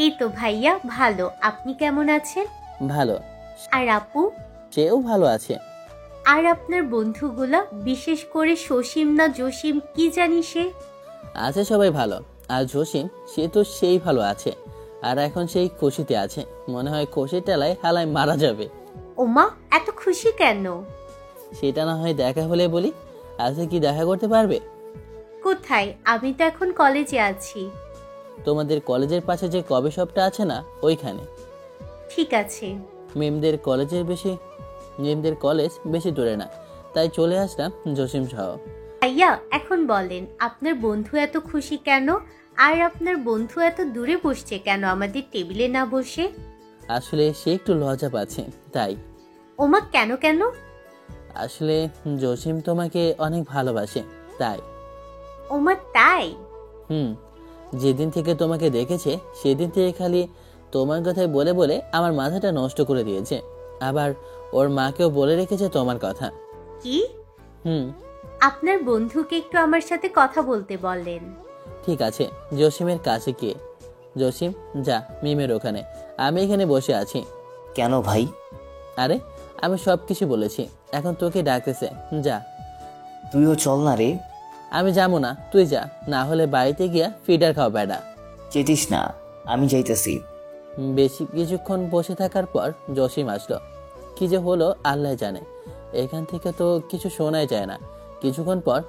এই তো ভাইয়া ভালো, আপনি কেমন আছেন? ভালো। আর আপু? সেও ভালো আছে। আর আপনার বন্ধুগুলা, বিশেষ করে সসীম না জসিম কি জানি সে? আছে সবাই ভালো। আর জসিম, সে তো সেই ভালো আছে। আর এখন সেই খুশিতে আছে। মনে হয় খুশির টেলায় হালায় মারা যাবে। ওমা, এত খুশি কেন? সেটা না হয় দেখা হলে বলি। আজকে কি দেখা করতে পারবে? কোথায়? আমি তো এখন কলেজে আছি। তোমাদের কলেজের পাশে যে কবে শপটা আছে না, ওইখানে। ঠিক আছে। মিমদের কলেজ বেশি দূরে না, তাই চলে আসলাম জসিম সহ। ভাইয়া এখন বলেন, আপনার বন্ধু এত খুশি কেন? আর আপনার বন্ধু এত দূরে বসছে কেন আমাদের টেবিলে না বসে? আসলে সে একটু লজ্জা পাচ্ছে তাই। ওমা, কেন কেন? আসলে জসিম তোমাকে অনেক ভালোবাসে তাই। ওমা তাই? হুম, যেদিন থেকে তোমাকে দেখেছে সেদিন থেকে খালি তোমার কথাই বলে বলে আমার মাথাটা নষ্ট করে দিয়েছে। আবার ওর মাকেও বলে রেখেছে তোমার কথা। কি? হুম। আপনার বন্ধুকে একটু আমার সাথে কথা বলতে বলেন। ঠিক আছে, জসিমের কাছে গিয়ে। জসিম যা মিমের ওখানে, আমি এখানে বসে আছি। কেন ভাই? আরে আমি সব কিছু বলেছি, এখন তোকে ডাকতেছে, যা। তুইও চল না রে। আমি যাবো না, তুই যা, না হলে বাড়িতে গিয়া ফিডার খাও বেডা। চেতিস না, আমি যাইতেছি। বেশি কিছুক্ষণ বসে থাকার পর জসিম আসলো। কি যে হলো আল্লাহ জানে, এখান থেকে তো কিছু শোনাই যায় না। কিছুক্ষণ পর,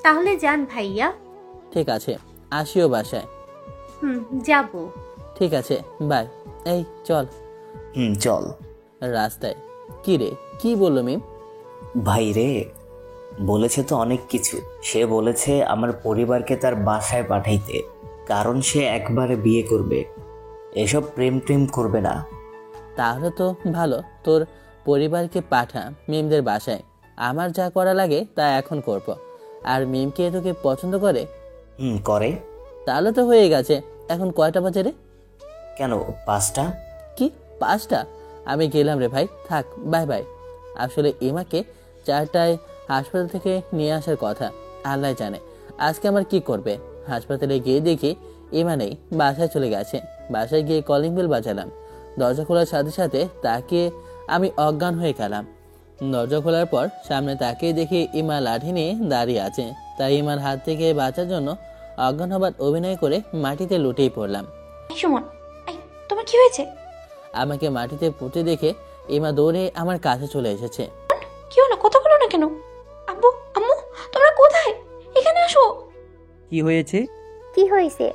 তাহলে যান ভাইয়া। ঠিক আছে, আসিও বাসায়। যাব। ঠিক আছে, বাই। এই চল। চল। রাস্তায় কি রে, কি বললো মিম? ভাই রে, বলেছে তো অনেক কিছু। সে বলেছে আমার পরিবারকে তার বাসায় পাঠাইতে, কারণ সে একবারে বিয়ে করবে, এসব প্রেম প্রেম করবে না। তাহলে তো ভালো, তোর পরিবারকে পাঠা মিমদের বাসায়। আমার যা করা লাগে তা এখন করব। আর মিমকে তোকে পছন্দ করে? করে। তাহলে তো হয়ে গেছে। এখন কয়টা বাজে রে? কেন, 5টা। কি 5টা? আমি গেলাম রে ভাই, থাক, বাই বাই। আসলে ইমাকে 4টায় হাসপাতাল থেকে নিয়ে আসার কথা, আল্লাহ জানে আজকে আমার কি করবে। হাসপাতালে গিয়ে দেখি ইমা নেই, বাসায় চলে গেছে। বাসায় গিয়ে কলিং বেল বাজালাম। দরজা খোলার সাথে সাথে তাকিয়ে আমি অজ্ঞান হয়ে গেলাম। দরজা খোলার পর সামনে তাকিয়ে দেখি ইমা লাঠি নিয়ে দাঁড়িয়ে আছে। তাই ইমার হাত থেকে বাঁচার জন্য অজ্ঞান হবার অভিনয় করে মাটিতে লুটিয়ে পড়লাম। সুমন, তোমার কি হয়েছে? আমাকে মাটিতে পুঁতে দেখে ইমা দৌড়ে আমার কাছে চলে এসেছে। কি হলো, কথা বলো না কেন? আব্বু, আম্মু, তোমরা কোথায়? এখানে আসো। কি হয়েছে? কি হয়েছে?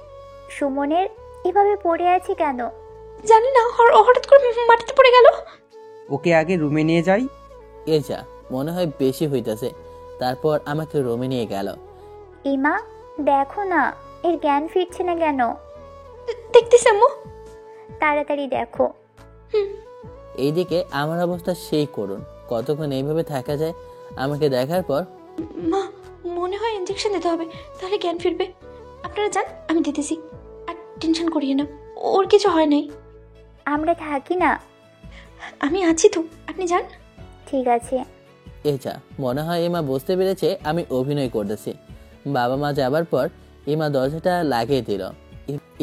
সুমনের এভাবে পড়ে আছে কেন? জানি না, হঠাৎ করে মাটিতে পড়ে গেল। ওকে আগে রুমে নিয়ে যাই। এ যা, মনে হয় বেশি হইতাছে। তারপর আমাকে রুমে নিয়ে গেল। ইমা, দেখো না, এর জ্ঞান ফিরছে না কেন? দেখতেছি আম্মু। তাড়াতাড়ি দেখো। এইদিকে আমার অবস্থা সেই করুন, কতক্ষণ এইভাবে থাকা যায়? আমাকে দেখার পর, মা, মনে হয় ইনজেকশন দিতে হবে, তাহলে জ্ঞান ফিরবে। আপনারা যান, আমি দিতেছি। আর টেনশন করিয়ে না, ওর কিছু হয় নাই। আমরা থাকি না। আমি আছি তো, আপনি যান। ঠিক আছে। এ যা, মনে হয় ইমা বুঝতে পেরেছে আমি অভিনয় করতেছি। বাবা মা যাবার পর ইমা দরজাটা লাগিয়ে দিল।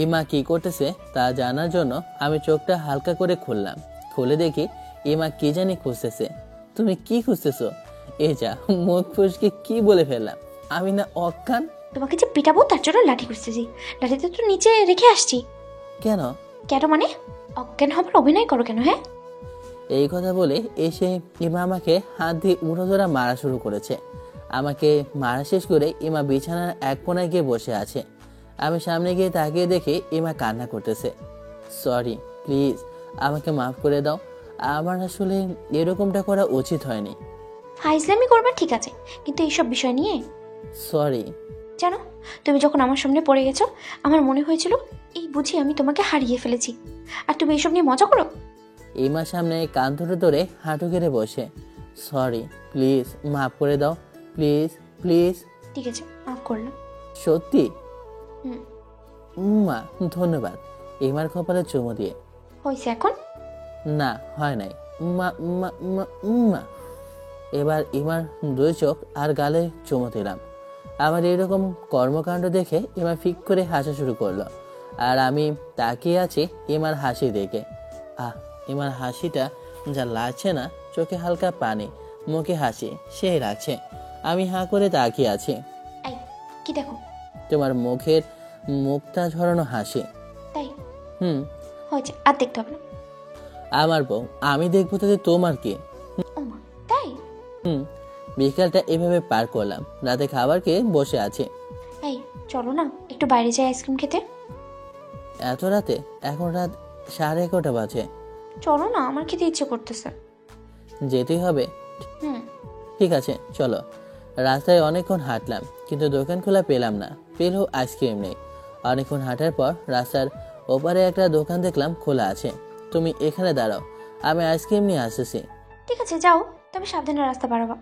ইমা কি করতেছে তা জানার জন্য আমি চোখটা হালকা করে খুললাম। খুলে দেখি ইমা কি জানি খুঁজতেছে। তুমি কি খুঁজতেছো? এ যা, মুখ ফুসকে কি বলে ফেললাম, আমি না অজ্ঞান? তোমাকে যে পিটাবো তার জন্য লাঠি খুঁজতেছি। লাঠিতে তো নিচে রেখে আসছি। কেন? কেন মানে? অজ্ঞান হবার অভিনয় করো কেন? হ্যাঁ, এই কথা বলে এসে ইমা আমাকে হাত দিয়ে উড়োধরা মারা শুরু করেছে। আমাকে মারা শেষ করে ইমা বিছানার এক কোনায় গিয়ে বসে আছে। আমি সামনে গিয়ে তাকিয়ে দেখি ইমা কান্না করতেছে। সরি, প্লিজ আমাকে মাফ করে দাও, আমার আসলে এরকমটা করা উচিত হয়নি। ফাইজলামি করবা ঠিক আছে, কিন্তু এইসব বিষয় নিয়ে। সরি। জানো, তুমি যখন আমার সামনে পড়ে গেছো, আমার মনে হয়েছিল এই বুঝি আমি তোমাকে হারিয়ে ফেলেছি, আর তুমি এইসব নিয়ে মজা করো। ইমার সামনে কান ধরে ধরে হাঁটু গেড়ে বসে, সরি, প্লিজ মাফ করে দাও, প্লিজ প্লিজ। ঠিক আছে, মাফ করলাম। সত্যি? হুম। মা ধন্যবাদ। ইমার কপালে চুমু দিয়ে। হয়েছে এখন? না, হয় নাই। মা মা মা মা। এবার ইমার 2 চোখ আর গালে চুমু দিলাম। আমার এরকম কর্মকাণ্ড দেখে ইমা ফিক করে হাসা শুরু করলো। আর আমি তাকিয়ে আছি ইমার হাসি দেখে। ইমার হাসিটা যা লাগছে না, চোখে হালকা পানি, মুখে হাসি সেই লাগছে। আমি হাঁ করে তাকিয়ে আছি। এই, কি দেখো? তোমার মুখের মুক্তা ঝরানো হাসি। তাই? হয়েছে, আর দেখতে হবে না। আমার বউ, আমি দেখবো তাতে তোমার কি? ওমা, তাই? বিকালটা এভাবে পার করলাম। রাতে খাবার খেয়ে বসে আছি। এই চলো না, একটু বাইরে যাই আইসক্রিম খেতে। এত রাতে? এখন রাত 11:30 বাজে। চলো না, আমার খেতে ইচ্ছে করতেছে। যেতেই হবে? ঠিক আছে চলো। রাস্তায় অনেকক্ষণ হাঁটলাম, কিন্তু দোকান খোলা পেলাম না। পেলেও আইসক্রিম নেই। অনেকক্ষণ হাঁটার পর রাস্তার ওপারে একটা দোকান দেখলাম খোলা আছে। তুমি এখানে দাঁড়াও, আমি আইসক্রিম নিয়ে আসতেছি। ঠিক আছে যাও, তবে সাবধানে রাস্তা বাড়াবা।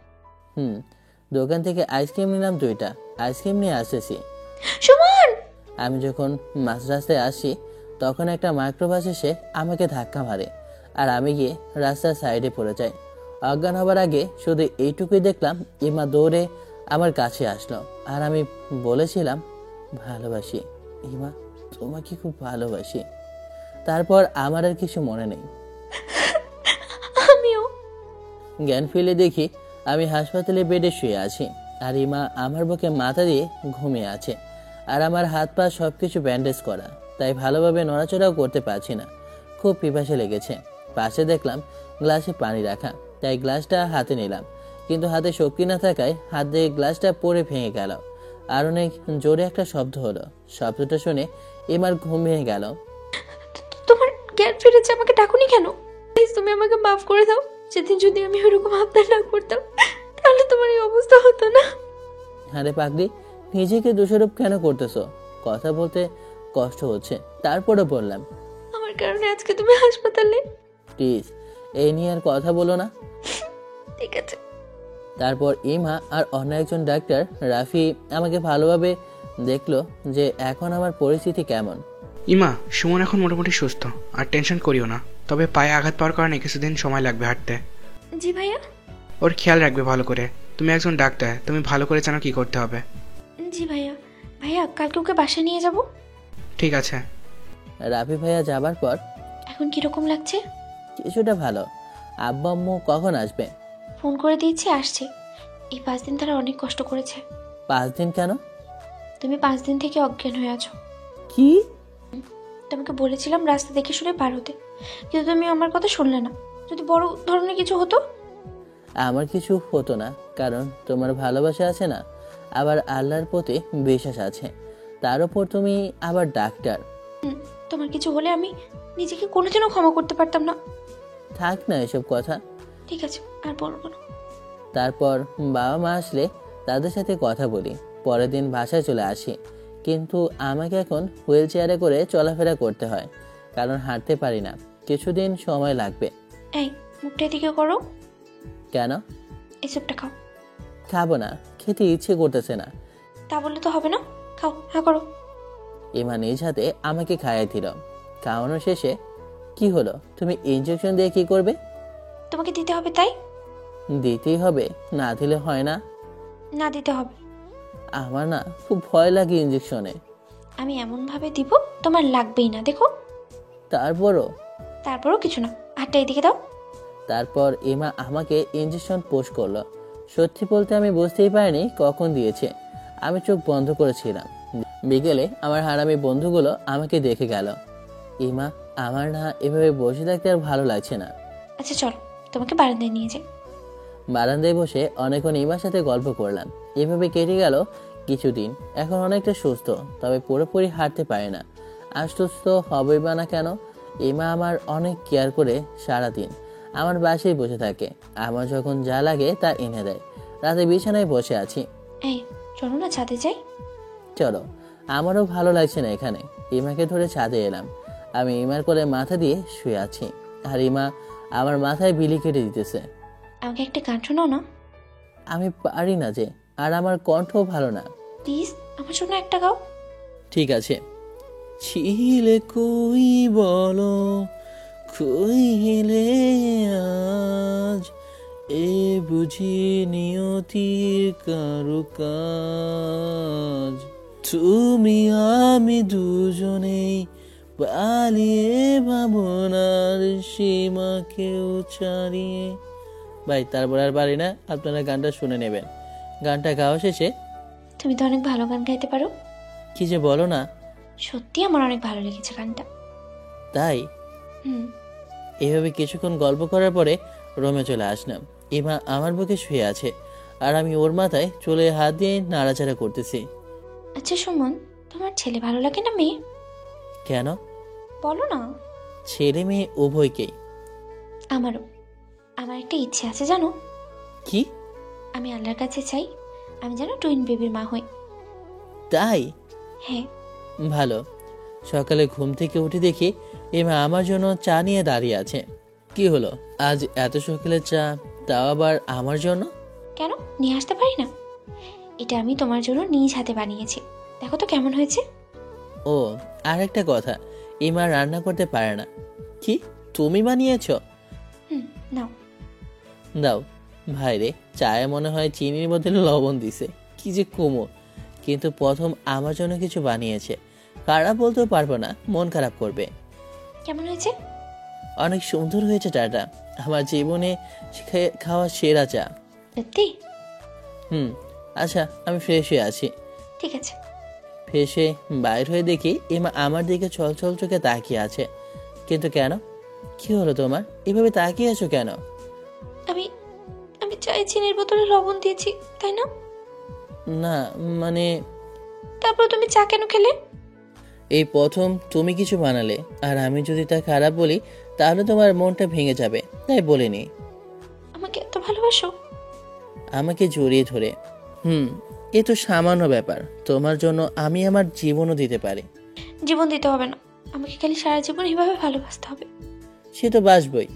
দোকান থেকে আইসক্রিম নিলাম 2টা, আইসক্রিম নিয়ে আসতেছি। সুমন! আমি যখন মাঝ রাস্তায় আসি তখন একটা মাইক্রোবাস এসে আমাকে ধাক্কা মারে, আর আমি গিয়ে রাস্তার সাইডে পড়ে যাই। অজ্ঞান হবার আগে শুধু এইটুকুই দেখলাম, ইমা দৌড়ে আমার কাছে আসলো, আর আমি বলেছিলাম ভালোবাসি ইমা, তোমাকে খুব ভালোবাসি। তারপর আমার আর কিছু মনে নেই। আমিও। জ্ঞান ফিরে দেখি আমি হাসপাতালে বেডে শুয়ে আছি, আর ইমা আমার বুকে মাথা দিয়ে ঘুমিয়ে আছে, আর আমার হাত পা সবকিছু ব্যান্ডেজ করা, তাই ভালোভাবে নড়াচড়াও করতে পারছি না। খুব পিপাসা লেগেছে। পাশে দেখলাম গ্লাসে পানি রাখা, তাই গ্লাসটা হাতে নিলাম, কিন্তু হাতে শক্তি না থাকায় হাত দিয়ে গ্লাসটা পড়ে ভেঙে গেল, আর অনেক জোরে একটা শব্দ হলো। শব্দটা শুনে ইমার ঘুম ভেঙে গেল। তোমার জ্ঞান ফিরেছে, আমাকে ডাকুনি কেন? প্লিজ তুমি আমাকে মাফ করে দাও। সেদিন যদি আমি ওরকম আবদার না করতাম তাহলে তোমার এই অবস্থা হতো না। আরে পাগলি, নিজেকে দোষারোপ কেন করতেছো? কথা বলতে কষ্ট হচ্ছে, তারপরে বললাম আমার কারণে আজকে তুমি হাসপাতালে। প্লিজ এই নিয়ে আর কথা বলো না। ঠিক আছে। তারপর ইমা আর অন্য একজন ডাক্তার রাফি আমাকে ভালোভাবে দেখলো যে এখন আমার পরিস্থিতি কেমন। ইমা, সুমন এখন মোটামুটি সুস্থ, আর টেনশন করিও না। তবে পায়ে আঘাত পাওয়ার কারণে কিছুদিন সময় লাগবে হাঁটতে। জি ভাইয়া। ওর খেয়াল রাখবে ভালো করে। তুমি একজন ডাক্তার, তুমি ভালো করে জানো কি করতে হবে। জি ভাইয়া। ভাইয়া কালকে ওকে বাসায় নিয়ে যাব। ঠিক আছে। রাফি ভাইয়া যাবার পর এখন কিরকম লাগছে? কিছুটা ভালো। আব্বু আম্মু কখন আসবে? ফোন করে দিয়েছি, আসছে। এই 5 দিন তারা অনেক কষ্ট করেছে। 5 দিন কেন? তুমি 5 দিন থেকে অজ্ঞান হয়ে আছো। কি? তোমাকে বলেছিলাম রাস্তা দেখে শুনে পার হতে, কিন্তু তুমি আমার কথা শুনলে না। যদি বড় ধরনের কিছু হতো? আমার কিছু হতো না, কারণ তোমার ভালোবাসা আছে না, আবার আল্লাহর প্রতি বিশ্বাস আছে, তার উপর তুমি আবার ডাক্তার। তোমার কিছু হলে আমি নিজেকে কোনোদিনও ক্ষমা করতে পারতাম না। থাক না এসব কথা। ঠিক আছে, আর বলবো না। তারপর বাবা মা আসলে তাদের সাথে কথা বলি। পরের দিন বাসায় চলে আসি, কিন্তু আমাকে এখন হুইল চেয়ারে করে চলাফেরা করতে হয়, কারণ হাঁটতে পারি না। কিছুদিন সময় লাগবে। এই মুখটা এদিকে করো। কেন? এসবটা খাও। খাবো না, খেতে ইচ্ছে করতেছে না। তা বললে তো হবে না, খাও, হ্যাঁ করো। ইমা নিজ হাতে আমাকে খাইয়ে দিল। খাওয়ানো শেষে কি হলো, তুমি ইনজেকশন দিয়ে কি করবে? তোমাকে দিতে হবে তাই? দিতেই হবে, না দিলে হয় না? না দিতে হবে। আমার না খুব ভয় লাগে ইনজেকশনে। আমি এমন ভাবে দিব তোমার লাগবেই না, দেখো। তারপরও কিছু না, হাতটা এদিকে দাও। তারপর ইমা আমাকে ইনজেকশন পোষ করলো। সত্যি বলতে আমি বুঝতেই পারিনি কখন দিয়েছে। আমি চোখ বন্ধ করেছিলাম। বিকেলে আমার হারামি বন্ধুগুলো আমাকে দেখে গেল। ইমা, আমার না এভাবে বসে থাকতে আর ভালো লাগছে না। আচ্ছা চল, তোমাকে বারান্দায় নিয়ে যাই। বারান্দায় বসে অনেকক্ষণ ইমার সাথে গল্প করলাম। এভাবে কেটে গেল কিছুদিন। এখন অনেকটা সুস্থ, তবে পুরোপুরি হাঁটতে পারে না। আর সুস্থ হবেই বা না কেন? ইমা আমার অনেক কেয়ার করে সারাদিন আমার বাসায় বসে থাকে। আমার যখন যা লাগে তা এনে দেয়। রাতে বিছানায় বসে আছি। এই চলো না ছাদে যাই। চলো। আমারও ভালো লাগছে না এখানে। ইমাকে ধরে ছাদে এলাম। আমি ইমার কোলে মাথা দিয়ে শুয়ে আছি, আর ইমা আমার মাথায় বিলি কেটে দিতেছে। আমাকে একটা গান শোনাও না। আমি পারি না যে, আর আমার কণ্ঠ ভালো না। প্লিজ আমার জন্য একটা গাও। ঠিক আছে। ছিলে কই বলো, কইলে আজ এ বুঝি নিয়তির কারুকাজ। তুমি আমি দুজনেই পালিয়ে ভাবনার সীমাকেও ছাড়িয়ে। ভাই তারপর আর পারি না, আপনারা গানটা শুনে নেবেন। গানটা গাওয়া শেষে তুমি তো অনেক ভালো গান গাইতে পারো। কি যে বলো না। সত্যি আমার অনেক ভালো লেগেছে গানটা। তাই? এভাবে কিছুক্ষণ গল্প করার পরে রুমে চলে আসলাম। ইমা আমার বুকে শুয়ে আছে, আর আমি ওর মাথায় চুলে হাত দিয়ে নাড়াচাড়া করতেছি। আচ্ছা সুমন, তোমার ছেলে ভালো লাগে না মেয়ে? কেন? বলো না। ছেলে মেয়ে উভয়কেই। আমারও। আমার একটা ইচ্ছে আছে জানো। কি? আমি আল্লাহর কাছে চাই আমি যেন টুইন বেবির মা হই। তাই? হ্যাঁ। ভালো। সকালে ঘুম থেকে উঠে দেখি ইমা আমার জন্য চা নিয়ে দাঁড়িয়ে আছে। কি হলো আজ এত সকালে চা, তাও আবার আমার জন্য? কেন নিয়ে আসতে পারি না? এটা আমি তোমার জন্য নিজ হাতে বানিয়েছি, দেখো তো কেমন হয়েছে। ও, আর একটা কথা, ইমা রান্না করতে পারে না। কি, তুমি বানিয়েছো? নাও। দাও। ভাইরে, চায়ে মনে হয় চিনির বদলে লবণ দিছে। কি যে কুমো, কিন্তু প্রথম আমার জন্য কিছু বানিয়েছে। খারাপ বলতেও পারবো না, মন খারাপ করবে। কেমন হয়েছে? অনেক সুন্দর হয়েছে চাটা, আমার জীবনে খাওয়া সেরা চা। সত্যি? আচ্ছা, আমি ফ্রেশ হয়ে আছি। ঠিক আছে। ফ্রেশ হয়ে বাইর হয়ে দেখি ইমা আমার দিকে ছলছল চোখে তাকিয়ে আছে। কিন্তু কেন? কি হলো তোমার, এভাবে তাকিয়ে আছো কেন? আমি আমি চায়ে চিনির বোতলে লবণ দিয়েছি, তাই না? না মানে, তারপর তুমি চা কেন খেলে? এই প্রথম তুমি কিছু বানালে, আর আমি যদি তা খারাপ বলি তাহলে তোমার মনটা ভেঙে যাবে, তাই বলিনি। আমাকে এত ভালোবাসো? আমাকে জড়িয়ে ধরে। এ তো সামান্য ব্যাপার, তোমার জন্য আমি আমার জীবনও দিতে পারি। জীবন দিতে হবে না, আমাকে খালি সারা জীবন এভাবে ভালোবাসতে হবে। সে তো বাসবই।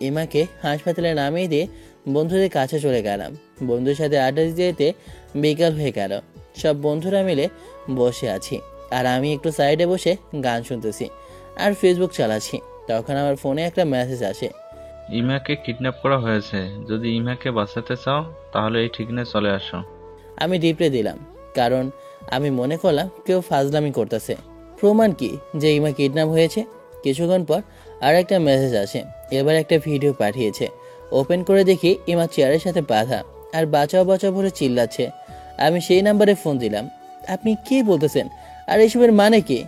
ইমাকে হাসপাতালে নামিয়ে দিয়ে বন্ধুদের কাছে চলে গেলাম। বন্ধুর সাথে আড্ডা দিতে দিতে বিকাল হয়ে গেল। সব বন্ধুরা মিলে বসে আছি, আর আমি একটু সাইডে বসে গান শুনতেছি আর ফেসবুক চালাচ্ছি। তখন আমার ফোনে একটা মেসেজ আসে। ইমাকে কিডন্যাপ করা হয়েছে, যদি ইমাকে বাঁচাতে চাও তাহলে এই ঠিকানায় চলে আসো। আমি রিপ্লাই দিলাম, কারণ আমি মনে করলাম কেউ ফাজলামি করতেছে। প্রমাণ কি যে ইমা কিডন্যাপ হয়েছে? কিছুক্ষণ পর আর একটা মেসেজ আসে। এবার একটা ভিডিও পাঠিয়েছে। ওপেন করে দেখি ইমা চেয়ারের সাথে বাঁধা আর বাঁচাও বাঁচাও বলে চিল্লাচ্ছে। আমি সেই নাম্বারে ফোন দিলাম। আপনি কি বলতেছেন, আর এসবের মানে কি?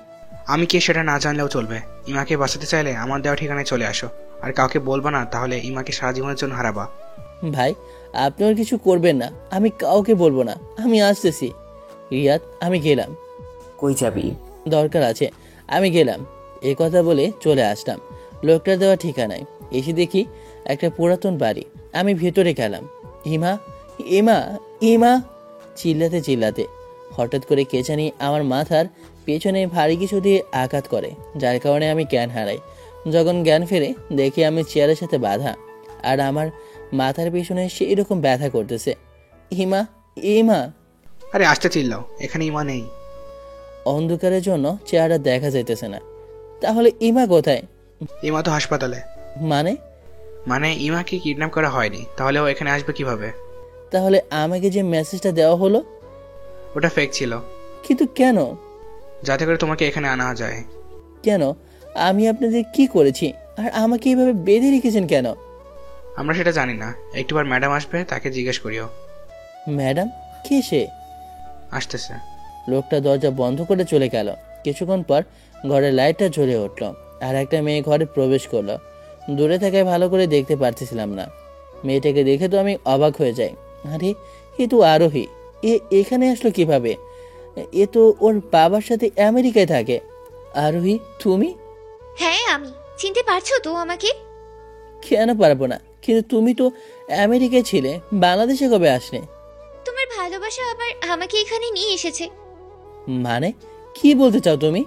আমি কে সেটা না জানলেও চলবে। ইমাকে বাঁচাতে চাইলে আমার দেওয়া ঠিকানায় চলে আসো, আর কাউকে বলবা না, তাহলে ইমাকে সারা জীবনের জন্য হারাবা। ভাই, আপনি আর কিছু করবেন না, আমি কাউকে বলবো না, আমি আসতেছি। রিয়াদ, আমি গেলাম। কই যাবি? দরকার আছে, আমি গেলাম। এই কথা বলে চলে আসলাম লোকটার দেওয়া ঠিকানায়। এসে দেখি একটা পুরাতন বাড়ি। আমি ভেতরে গেলাম। ইমা, ইমা, ইমা চিল্লাতে চিল্লাতে হঠাৎ করে কে জানি আমার মাথার পেছনে ভারী কিছু দিয়ে আঘাত করে, যার কারণে আমি জ্ঞান হারাই। যখন জ্ঞান ফেরে দেখি আমি চেয়ারের সাথে বাঁধা, আর আমার মাথার পেছনে সেই রকম ব্যথা করতেছে। ইমা, ইমা। আরে আসতে চিল্লাও, এখানে ইমা নেই। অন্ধকারের জন্য চেহারা দেখা যাইতেছে না। তাহলে ইমা কোথায়? ইমা তো হাসপাতালে। মানে ইমাকে কিডন্যাপ করা হয়নি, তাহলে ও এখানে আসবে কিভাবে? তাহলে আমাকে যে মেসেজটা দেওয়া হলো ওটা ফেক ছিল। কিন্তু কেন? যাতে করে তোমাকে এখানে আনা যায়। কেন? আমি আপনাদের কি করেছি, আর আমাকে এইভাবে বেঁধে রেখেছেন কেন? আমরা সেটা জানি না, একটিবার ম্যাডাম আসবে, তাকে জিজ্ঞেস করিও। ম্যাডাম? কে সে? আসতেছে। লোকটা দরজা বন্ধ করে চলে গেল। কিছুক্ষণ পর ঘরের লাইটটা জ্বলে উঠলো, আর একটা মেয়ে ঘরে প্রবেশ করলো। দূরে থাকায় ভালো করে দেখতে পারতেছিলাম না। মেয়েটাকে দেখে তো আমি অবাক হয়ে যাই। আরে, এ তো আরোহী। এখানে আসলো কিভাবে? এ তো ওর বাবার সাথে আমেরিকায় থাকে। আরোহী, তুমি? হ্যাঁ, আমি। চিনতে পারছো তো আমাকে? কেন পারবো না, কিন্তু তুমি তো আমেরিকায় ছিলে, বাংলাদেশে কবে আসলে? তোমার ভালোবাসা আবার আমাকে এখানে নিয়ে এসেছে। মানে কি বলতে চাও তুমি?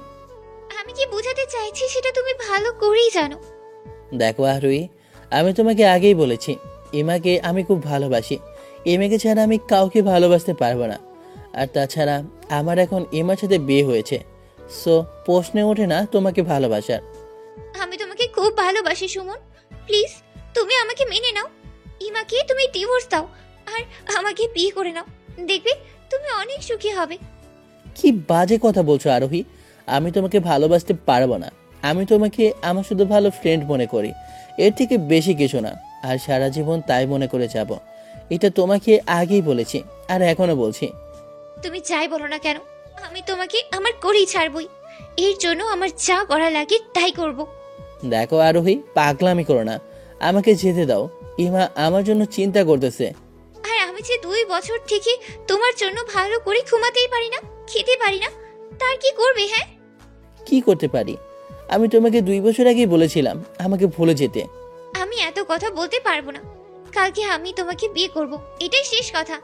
আমি কি বোঝাতে চাইছি সেটা তুমি ভালো করেই জানো। দেখো আরোহী, আমি তোমাকে আগেই বলেছি, ইমাকে আমি খুব ভালোবাসি। ইমাকে ছাড়া আমি কাউকে ভালোবাসতে পারবো না। আর তাছাড়া আমার এখন ইমার সাথে বিয়ে হয়েছে, সো প্রশ্নে ওঠে না তোমাকে ভালোবাসার। আমি তোমাকে খুব ভালোবাসি সুমন, প্লিজ তুমি আমাকে মেনে নাও। ইমাকে তুমি ডিভোর্স দাও আর আমাকে বিয়ে করে নাও, দেখবে তুমি অনেক সুখী হবে। কি বাজে কথা বলছো আরোহী, আমি তোমাকে ভালোবাসতে পারবো না। আমি তোমাকে আমার শুধু ভালো ফ্রেন্ড মনে করি, এর থেকে বেশি কিছু না। আর সারা জীবন তাই মনে করে যাব। এটা তোমাকে আগেই বলেছি, আর এখনো বলছি। তুমি যাই বলো না কেন, আমি তোমাকে আমার করেই ছাড়বই। এর জন্য আমার যা করা লাগে তাই করব। দেখো আরোহী, পাগলামি করো না, আমাকে যেতে দাও। ইমা আমার জন্য চিন্তা করতেছে। আর আমি যে 2 বছর থেকে তোমার জন্য ভালো করে ঘুমাতেই পারি না, খেতে পারি না, তার কি করবে? হ্যাঁ, কি করতে পারি? আমি তোমাকে 2 বছর আগেই বলেছিলাম আমাকে ভুলে যেতে। আমি এত কথা বলতে পারবো না। কালকে আমি তোমাকে বিয়ে করব, এটাই শেষ কথা।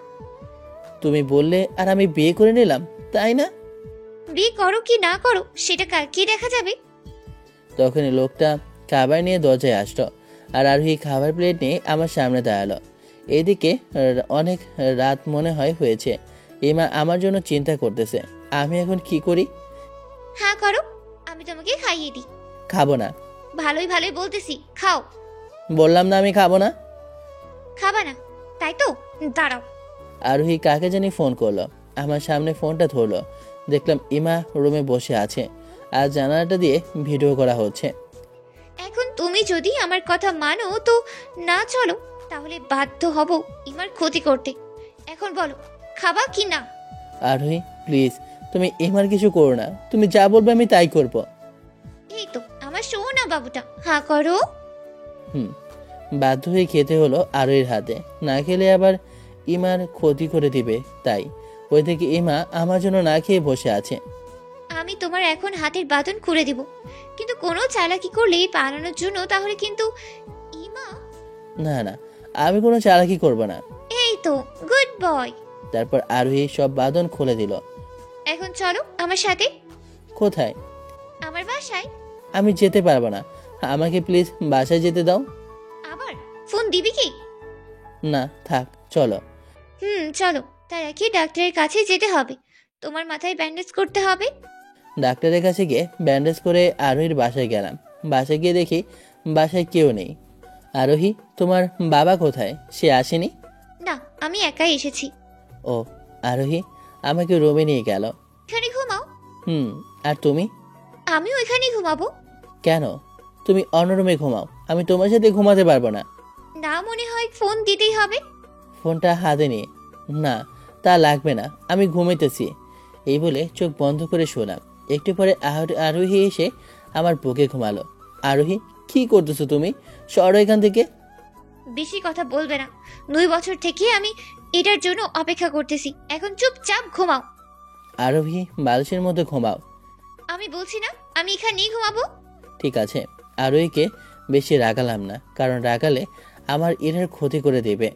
তুমি বললে আর আমি বিয়ে করে নিলাম, তাই না? বিয়ে করো কি না করো সেটা কালকে দেখা যাবে। তখনই লোকটা খাবার নিয়ে দরজায় আসলো আর আরোহী খাবার প্লেট নিয়ে আমার সামনে দাঁড়ালো। এদিকে অনেক রাত মনে হয় হয়েছে। ইমা আমার জন্য চিন্তা করতেছে। আমি এখন কি করি? হ্যাঁ করো, আমি তোমাকে খাইয়ে দিই। খাবো না। ভালোই ভালোই বলতেছি, খাও। বললাম না আমি খাবো না। খাবা না তাই তো, দাঁড়াও। আরোহী কাকে জানি ফোন করলো। আমার সামনে ফোনটা ধরলো। দেখলাম ইমা রুমে বসে আছে আর জানালাটা দিয়ে ভিডিও করা হচ্ছে। এখন তুমি যদি আমার কথা মানো তো না চলো, তাহলে বাধ্য হব ইমার ক্ষতি করতে। এখন বলো, খাবা কি না? আরোহী প্লিজ, তুমি ইমার কিছু করো না। তুমি যা বলবে আমি তাই করব। এই তো আমার সোনা বাবুটা, হ্যাঁ করো। বাধ্য হয়ে খেতে হলো আরোহীর হাতে। না খেলে আবার ইমার ক্ষতি করে দিবে, তাই ওই থেকে ইমা আমার জন্য না খেয়ে বসে আছে। আমি তোমার এখন হাতের বাঁধন খুলে দিব, কিন্তু কোনো চালাকি করলে পালানোর জন্য, তাহলে কিন্তু ইমা। না না, আমি কোনো চালাকি করব না। এই তো গুড বয়। তারপর আরোহী সব বাঁধন খুলে দিল। এখন চলো আমার সাথে। কোথায়? আমার বাসায়। আমি যেতে পারবো না, আমাকে প্লিজ বাসায় যেতে দাও। আবার ফোন দিবি কি? না থাক, চলো। চলো। তার আগে ডাক্তারের কাছে যেতে হবে, তোমার মাথায় ব্যান্ডেজ করতে হবে। ডাক্তারের কাছে গিয়ে ব্যান্ডেজ করে আরোহীর বাসায় গেলাম। বাসায় গিয়ে দেখি বাসায় কেউ নেই। আরোহী, তোমার বাবা কোথায়? সে আসেনি? না, আমি একাই এসেছি। ও আরোহী আমাকে রুমে নিয়ে গেল। এখানে ঘুমাও। আর তুমি? আমিও এখানেই ঘুমাবো। কেন? তুমি অন্য রুমে ঘুমাও, আমি তোমার সাথে ঘুমাতে পারবো না। না, মনে হয় ফোন দিতেই হবে। ফোনটা হাতে নিয়ে। না তা লাগবে না, আমি ঘুমাইতেছি। এই বলে চোখ বন্ধ করে শোলাম। একটু পরে আরোহী এসে আমার বুকে ঘুমালো। আরোহী কি করতেছো তুমি? সরো এখান থেকে। বেশি কথা বলবে না। 2 বছর থেকে আমি এটার জন্য অপেক্ষা করতেছি, এখন চুপচাপ ঘুমাও। আরোহী বালিশের মধ্যে ঘুমাও। আমি বলছি না আমি এখানেই ঘুমাবো। ঠিক আছে। আরোহীকে বেশি রাগালাম না, কারণ রাগালে আমার এটার ক্ষতি করে দেবে,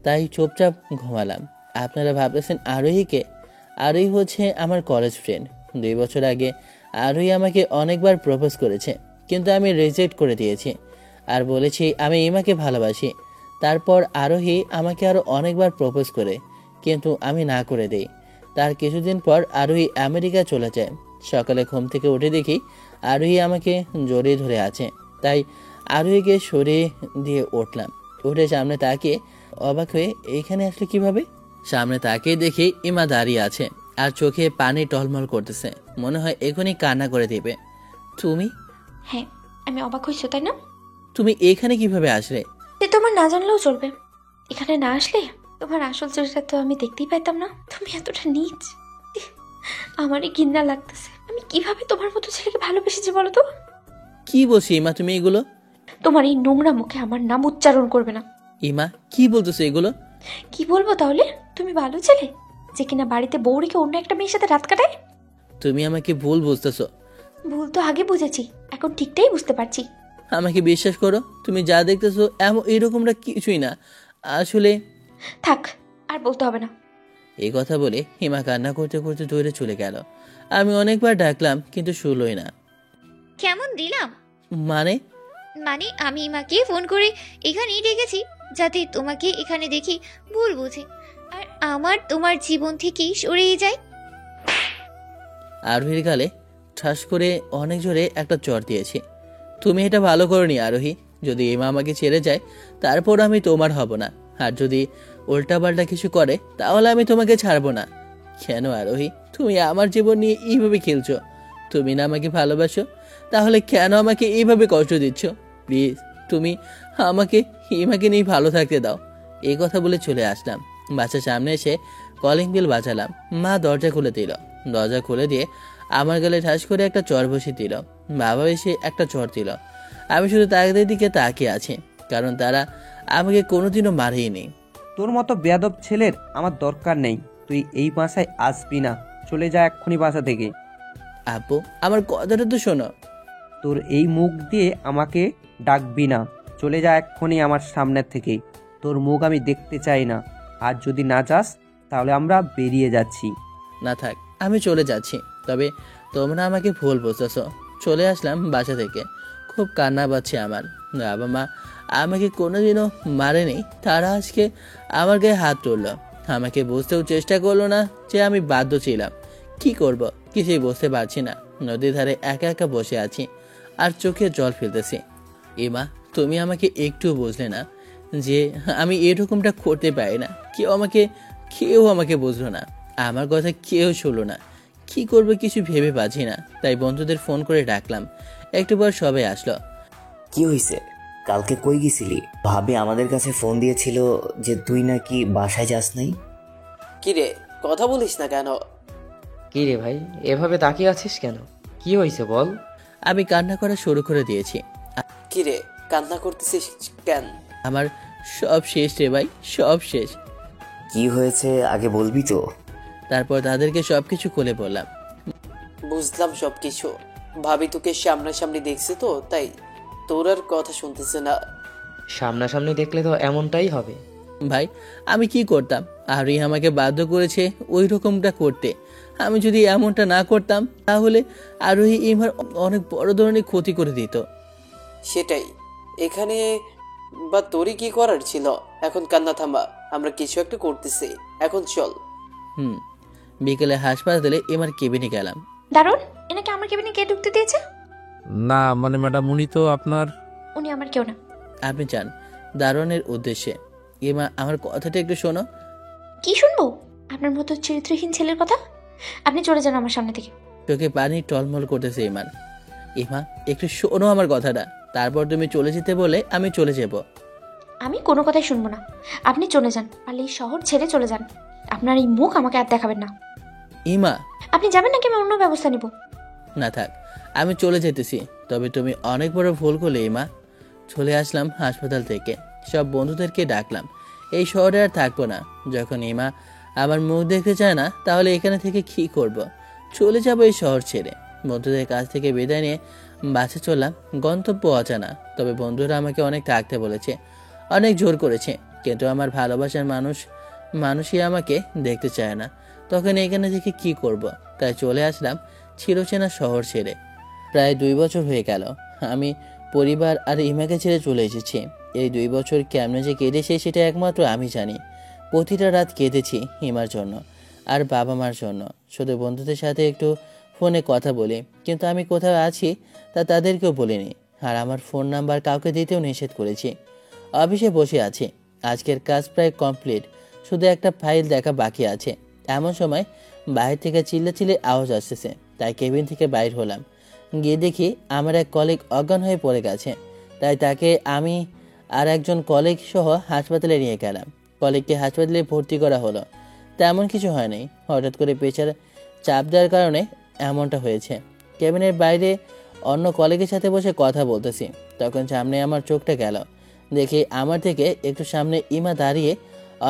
তাই চুপচাপ ঘুমালাম। আপনারা ভাবতেছেন আরোহীকে? আরোহী হচ্ছে আমার কলেজ ফ্রেন্ড। 2 বছর আগে আরোহী আমাকে অনেকবার প্রপোজ করেছে, কিন্তু আমি রিজেক্ট করে দিয়েছি আর বলেছি আমি ইমাকে ভালোবাসি। তারপর আরোহী আমাকে আরও অনেকবার প্রপোজ করে, কিন্তু আমি না করে দেই। তার কিছুদিন পর আরোহী আমেরিকা চলে যায়। সকালে ঘুম থেকে উঠে দেখি আরোহী আমাকে জড়িয়ে ধরে আছে, তাই আরোহীকে সরিয়ে দিয়ে উঠলাম। উঠে সামনে তাকিয়ে অবাক হয়ে এইখানে আসলে কিভাবে? সামনে তাকিয়ে দেখি ইমা দাঁড়িয়ে আছে আর চোখে পানি টলমল করতেছে, মনে হয় এখনই কান্না করে দিবে। তুমি? হ্যাঁ, আমি অবাক হইছো তাই না? তুমি এখানে কিভাবে আসলে? তোমার না জানলেও চলবে। এখানে না আসলে তোমার আসল চরিত্র তো আমি দেখতেই পাইতাম না। তুমি এতটা নীচ, আমারই ঘৃণা লাগতেছে। আমি কিভাবে তোমার মতো ছেলেকে ভালোবেসেছি বলো তো? কি বলছি ইমা তুমি এগুলো? তোমার এই নোংরা মুখে আমার নাম উচ্চারণ করবে না। ইমা কি বলতেছো এগুলো? কি বলবো তাহলে? তুমি ভালো ছেলে যে কিনা বাড়িতে বউ রেখে অন্য একটা মেয়ের সাথে রাত কাটায়। তুমি আমাকে ভুল বুঝতেছো। ভুল তো আগে বুঝেছি, এখন ঠিকটাই বুঝতে পারছি। আমাকে বিশ্বাস করো, তুমি যা দেখতেছো এরকমটা কিছুই না আসলে। থাক, আর বলতে হবে না। এই কথা বলে হিমা কান্না করতে করতে দৌড়ে চলে গেল। আমি অনেকবার ডাকলাম কিন্তু শুনলই না। কেমন দিলাম? মানে আমি ইমাকে ফোন করে এখানেই ডেকেছি যাতে তোমাকে এখানে দেখি ভুল বুঝে আর আমার তোমার জীবন থেকেই সরিয়ে যায়। আরোহীর গালে ঠাস করে অনেক জোরে একটা চড় দিয়েছি। তুমি এটা ভালো করোনি আরোহী। যদি ইমা আমাকে ছেড়ে যায় তারপর আমি তোমার হব না, আর যদি উল্টাপাল্টা কিছু করে তাহলে আমি তোমাকে ছাড়বো না। কেন আরোহী, তুমি আমার জীবন নিয়ে এইভাবে খেলছো? তুমি না আমাকে ভালোবাসো, তাহলে কেন আমাকে এইভাবে কষ্ট দিচ্ছ? প্লিজ তুমি আমাকে ইমাকে নিয়ে ভালো থাকতে দাও। এই কথা বলে চলে আসলাম। বাসার সামনে এসে কলিং বেল বাজালাম। মা দরজা খুলে দিল। দরজা খুলে দিয়ে আমার গালে ঠাস করে একটা চর বসিয়ে দিল। বাবা এসে একটা চর দিল। আমি শুধু তাদের দিকে তাকিয়ে আছি, কারণ তারা আমাকে কোনোদিনও মারেনি। তোর মতো বেয়াদব ছেলের আমার দরকার নেই। তুই এই বাসায় আসবি না, চলে যা এক্ষুনি বাসা থেকে। আব্বু আমার কথাটা তো শোনো। তোর এই মুখ দিয়ে আমাকে ডাকবি না, চলে যা এক্ষুনি আমার সামনের থেকে। তোর মুখ আমি দেখতে চাই না, আর যদি না যাস তাহলে আমরা বেরিয়ে যাচ্ছি। না থাক, আমি চলে যাচ্ছি। তবে তোমরা আমাকে ভুল বুঝতেছো। চলে আসলাম বাসা থেকে, খুব কান্না পাচ্ছে আমার। বাবা মা আমাকে কোনোদিনও মারেনি, তারা আজকে আমার গায়ে হাত তুললো। আমাকে বুঝতেও চেষ্টা করলো না যে আমি বাধ্য ছিলাম। কি করব কিছুই বুঝতে পারছি না। নদীর ধারে একা একা বসে আছি আর চোখে জল ফেলতেছি। এমা, তুমি আমাকে একটু বুঝলে না যে আমি এরকমটা করতে পারি না। কেউ আমাকে বুঝলো না, আমার কথা কেউ শুনলো না। কি করবো কিছু ভেবে পাচ্ছি না, তাই বন্ধুদের ফোন করে ডাকলাম। একটু পর সবাই আসলো। কি হয়েছে? কালকে কই গেছিলি? ভাবি আমাদের কাছে ফোন দিয়েছিল যে তুই নাকি বাসায় যাস নাই। কিরে, কথা বলিস না কেন? কি রে ভাই, এভাবে তাকিয়ে আছিস কেন? কি হয়েছে বল। আমি কান্না করা শুরু করে দিয়েছি। কিরে, কান্না করতেছিস কেন? আমার সব শেষ রে ভাই, সব শেষ। কি হয়েছে আগে বলবি তো? তারপর তাদেরকে সবকিছু খুলে বললাম। বুঝলাম সবকিছু। ভাবি তোকে সামনাসামনি দেখছে তো, তাই তোর আর কথা শুনতেছে না। সামনাসামনি দেখলে তো এমনটাই হবে। ভাই আমি কি করতাম? আরই আমাকে বাধ্য করেছে ওই রকমটা করতে। আমি যদি এমনটা না করতাম তাহলে আরোহী ইমার অনেক বড় ধরনের ক্ষতি করে দিত। সেটাই, এখানে বা তোরই কি করার ছিল? এখন কান্না থামা, আমরা কিছু একটা করতেছি, এখন চল। বিকেলে হাসপাতালে ইমার কেবিনে গেলাম। দারুণ, এনাকে আমার কেবিনে কে ঢুকতে দিয়েছে? না মানে ম্যাডাম, উনি তো আপনার। উনি আমার কেউ না। আপনি যান দারোয়ানের উদ্দেশ্যে। ইমা, আমার কথাটা একটু শোনো। কি শুনবো আপনার মতো চরিত্রহীন ছেলের কথা? আপনি চলে যান আমার সামনে থেকে। চোখে পানি টলমল করতেছে ইমার। ইমা, একটু শোনো আমার কথাটা, তারপর তুমি চলে যেতে বলে আমি চলে যাব। আমি কোনো কথাই শুনবো না, আপনি চলে যান। পারলে এই শহর ছেড়ে চলে যান। আপনার এই মুখ আমাকে আর দেখাবেন না। ইমা, আপনি যাবেন নাকি আমি অন্য ব্যবস্থা নিব? না থাক, আমি চলে যেতেছি। তবে তুমি অনেক বড় ভুল করলে ইমা। চলে আসলাম হাসপাতাল থেকে, সব বন্ধুদেরকে ডাকলাম। এই শহরে আর থাকবো না। যখন ইমা আমার মুখ দেখতে চায় না, তাহলে এখানে থেকে কি করব? চলে যাব এই শহর ছেড়ে। বন্ধুদের কাছ থেকে বিদায় নিয়ে বাসে চললাম। গন্তব্য অজানা, তবে বন্ধুরা আমাকে অনেক থাকতে বলেছে, অনেক জোর করেছে। কিন্তু আমার ভালোবাসার মানুষই আমাকে দেখতে চায় না। তখন এখানে থেকে কি করব? তাই চলে আসলাম চিরচেনা শহর ছেড়ে। প্রায় 2 বছর হয়ে গেল আমি পরিবার আর ইমাকে ছেড়ে চলে এসেছি। এই 2 বছর কেমনে যে কেটেছে সেটা একমাত্র আমি জানি। প্রতিটা রাত কেঁদেছি ইমার জন্য আর বাবা মার জন্য। শুধু বন্ধুদের সাথে একটু ফোনে কথা বলি, কিন্তু আমি কোথাও আছি তা তাদেরকেও বলিনি। আর আমার ফোন নাম্বার কাউকে দিতেও নিষেধ করেছি। অফিসে বসে আছি, আজকের কাজ প্রায় কমপ্লিট, শুধু একটা ফাইল দেখা বাকি আছে। এমন সময় বাইরে থেকে চিল্লাচিল্লি আওয়াজ আসতেছে, তাই কেবিন থেকে বাইর হলাম। গিয়ে দেখি আমার এক কলিগ অজ্ঞান হয়ে পড়ে গেছে। তাই তাকে আমি আর একজন কলিগ সহ হাসপাতালে নিয়ে গেলাম। কলিগকে হাসপাতালে ভর্তি করা হলো। তেমন কিছু হয়নি, হঠাৎ করে পেছার চাপ দেওয়ার কারণে এমনটা হয়েছে। কেবিনের বাইরে অন্য কলিগের সাথে বসে কথা বলতেছি, তখন সামনে আমার চোখটা গেল। দেখি আমার থেকে একটু সামনে ইমা দাঁড়িয়ে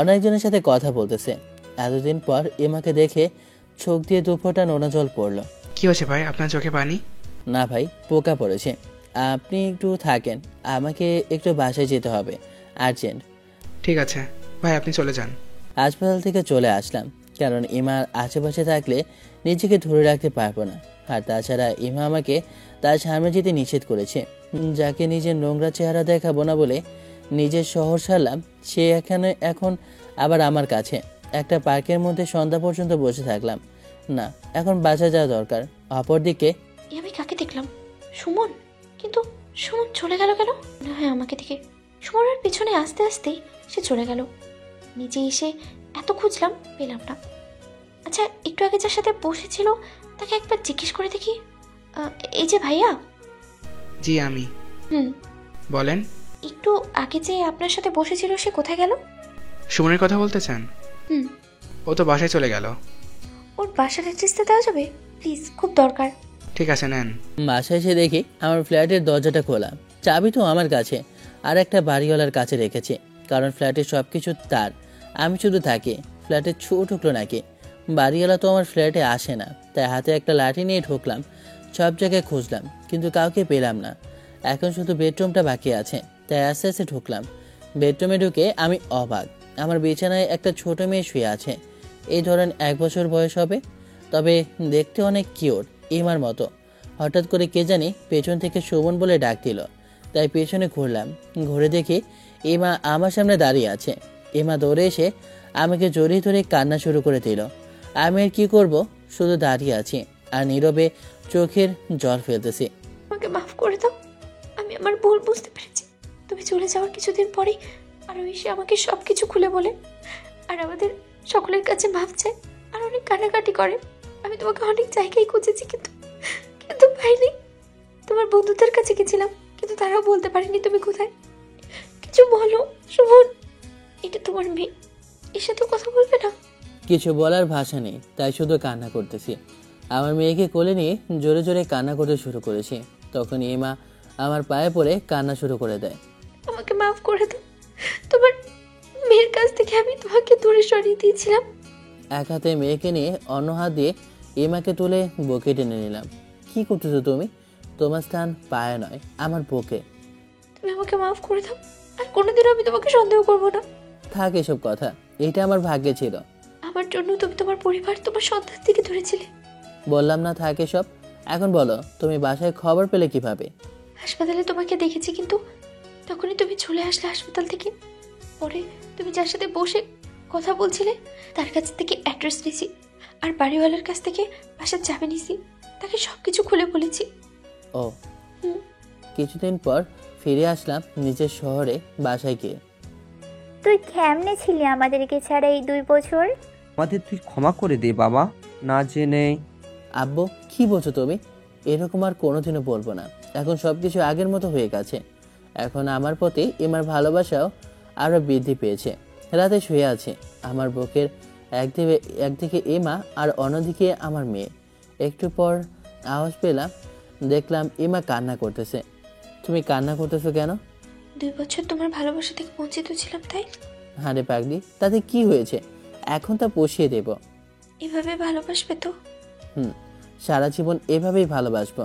অনেকজনের সাথে কথা বলতেছে। এতদিন পর ইমাকে দেখে চোখ দিয়ে 2 ফোঁটা নোনা জল পড়লো। কি হয়েছে ভাই, আপনার চোখে পানি? না ভাই, পোকা পড়েছে। আপনি একটু থাকেন, আমাকে একটু বাসায় যেতে হবে, আর্জেন্ট। ঠিক আছে ভাই, আপনি চলে যান। হাসপাতাল থেকে চলে আসলাম, কারণ ইমার আশেপাশে থাকলে নিজেকে ধরে রাখতে পারবো না। আর তাছাড়া ইমা আমাকে তার সামনে যেতে নিষেধ করেছে। যাকে নিজের নোংরা চেহারা দেখাবো না বলে নিজের শহর ছাড়লাম, সে এখন আবার আমার কাছে। একটা পার্কের মধ্যে সন্ধ্যা পর্যন্ত বসে থাকলাম। না, এখন বাসা যাওয়া দরকার। অপরদিকে আমি কাকে দেখলাম? সুমন। কিন্তু সুমন চলে গেল কেন? মনে হয় আমাকে দেখে। সুমনের পিছনে আস্তে আস্তে সে চলে গেল। নিচে এসে এত খুঁজলাম, পেলাম না। আচ্ছা, একটু আগে যার সাথে বসেছিল তাকে একবার জিজ্ঞেস করে দেখি। এই যে ভাইয়া। জি আমি। বলেন। একটু আগে যে আপনার সাথে বসেছিল সে কোথায় গেল? সুমনের কথা বলতেছেন? ও তো বাসায় চলে গেল। ওর বাসার অ্যাড্রেসটা দেওয়া যাবে প্লিজ, খুব দরকার। ঠিক আছে, নেন। বাসায় এসে দেখি আমার ফ্ল্যাটের দরজাটা খোলা। চাবি তো আমার কাছে, আর একটা বাড়িওয়ালার কাছে রেখেছি, কারণ ফ্ল্যাটের সব কিছু তার, আমি শুধু থাকি। ফ্ল্যাটের ছোট ঢুকলো নাকি? বাড়িওয়ালা তো আমার ফ্ল্যাটে আসে না, তাই হাতে একটা লাঠি নিয়ে ঢুকলাম। সব জায়গায় খুঁজলাম, কিন্তু কাউকে পেলাম না। এখন শুধু বেডরুমটা বাকি আছে, তাই আস্তে আস্তে ঢুকলাম। বেডরুমে ঢুকে আমি অবাক। আমার বিছানায় একটা ছোট মেয়ে শুয়ে আছে। এই ধরেন 1 বছর বয়স হবে। তবে দেখতে অনেক কিউট, এমার মতো। হঠাৎ করে কে জানি পেছন থেকে শোভন বলে ডাক দিল, তাই পেছনে ঘুরলাম। ঘুরে দেখি এমা আমার সামনে দাঁড়িয়ে আছে। এমা দৌড়ে এসে আমাকে জড়িয়ে ধরে কান্না শুরু করে দিল। আমি আর কি করব, শুধু দাঁড়িয়ে আছি আর নীরবে চোখের জল ফেলতেছি। আমাকে মাফ করে দাও, আমি আমার ভুল বুঝতে পেরেছি। তুমি চলে যাওয়ার কিছুদিন পরেই আরও এসে আমাকে সব কিছু খুলে বলে আর আমাদের সকলের কাছে মাফ চায় আর অনেক কান্নাকাটি করে। আমি তোমাকে অনেক জায়গায় খুঁজেছি কিন্তু কিন্তু পাইনি। তোমার বন্ধুদের কাছে গেছিলাম কিন্তু তারাও বলতে পারেনি তুমি কোথায়। কিছু বলো শোভন, এটা তোমার মেয়ে, এর সাথে কথা বলবে না? কিছু বলার ভাষা নেই, তাই শুধু কান্না করতেছি। আমার মেয়েকে কোলে নিয়ে জোরে জোরে কান্না করতে শুরু করেছি। তখন এমা আমার পায়ে পড়ে কান্না শুরু করে দেয়। আমাকে মাফ করে দাও, তোমার মেয়ের কাছ থেকে আমি তোমাকে দূরে সরিয়ে দিয়েছিলাম। এক হাতে মেয়েকে নিয়ে অন্য হাত দিয়ে এমাকে তুলে বুকে টেনে নিলাম। কি করতেছো তুমি? তোমার স্থান পায়ে নয়, আমার বুকে। তুমি আমাকে মাফ করে দাও, আর কোনোদিনও আমি তোমাকে সন্দেহ করবো না। থাক এসব কথা, এটা আমার ভাগ্যে ছিল। আমার জন্য তুমি তোমার পরিবার, তোমার সন্তান থেকে ধরেছিলে। বললাম না থাক এসব। এখন বলো, তুমি বাসায় খবর পেলে কিভাবে? হাসপাতালে তোমাকে দেখেছি, কিন্তু তখনই তুমি চলে আসলে হাসপাতাল থেকে। পরে তুমি যার সাথে বসে কথা বলছিলে তার কাছ থেকে অ্যাড্রেস নিয়েছি আর বাড়িওয়ালার কাছ থেকে বাসার চাবি নিয়েছি। তাকে সব কিছু খুলে বলেছি। ও, কিছুদিন পর ফিরে আসলাম নিজের শহরে, বাসায় গিয়ে। তুই কেমনে ছিলি আমাদেরকে ছাড়া এই 2 বছর? আমাদের তুই ক্ষমা করে দে বাবা, না জেনে। আব্বু কি বলছো তুমি? এরকম আর কোনোদিনও বলবো না। এখন সবকিছু আগের মতো হয়ে গেছে। এখন আমার প্রতি এমার ভালোবাসাও আরো বৃদ্ধি পেয়েছে। রাতে শুয়ে আছে আমার বুকের একদিকে এমা আর অন্যদিকে আমার মেয়ে। একটু পর আওয়াজ পেলাম, দেখলাম এমা কান্না করতেছে। তুমি কান্না করতেছো কেন? 2 বছর তোমার ভালোবাসা থেকে বঞ্চিত ছিলাম তাই। হারে পাগলি, তাতে কি হয়েছে? এখন তা পুষিয়ে দেব। এভাবে ভালোবাসবে তো? সারা জীবন এভাবেই ভালোবাসবো।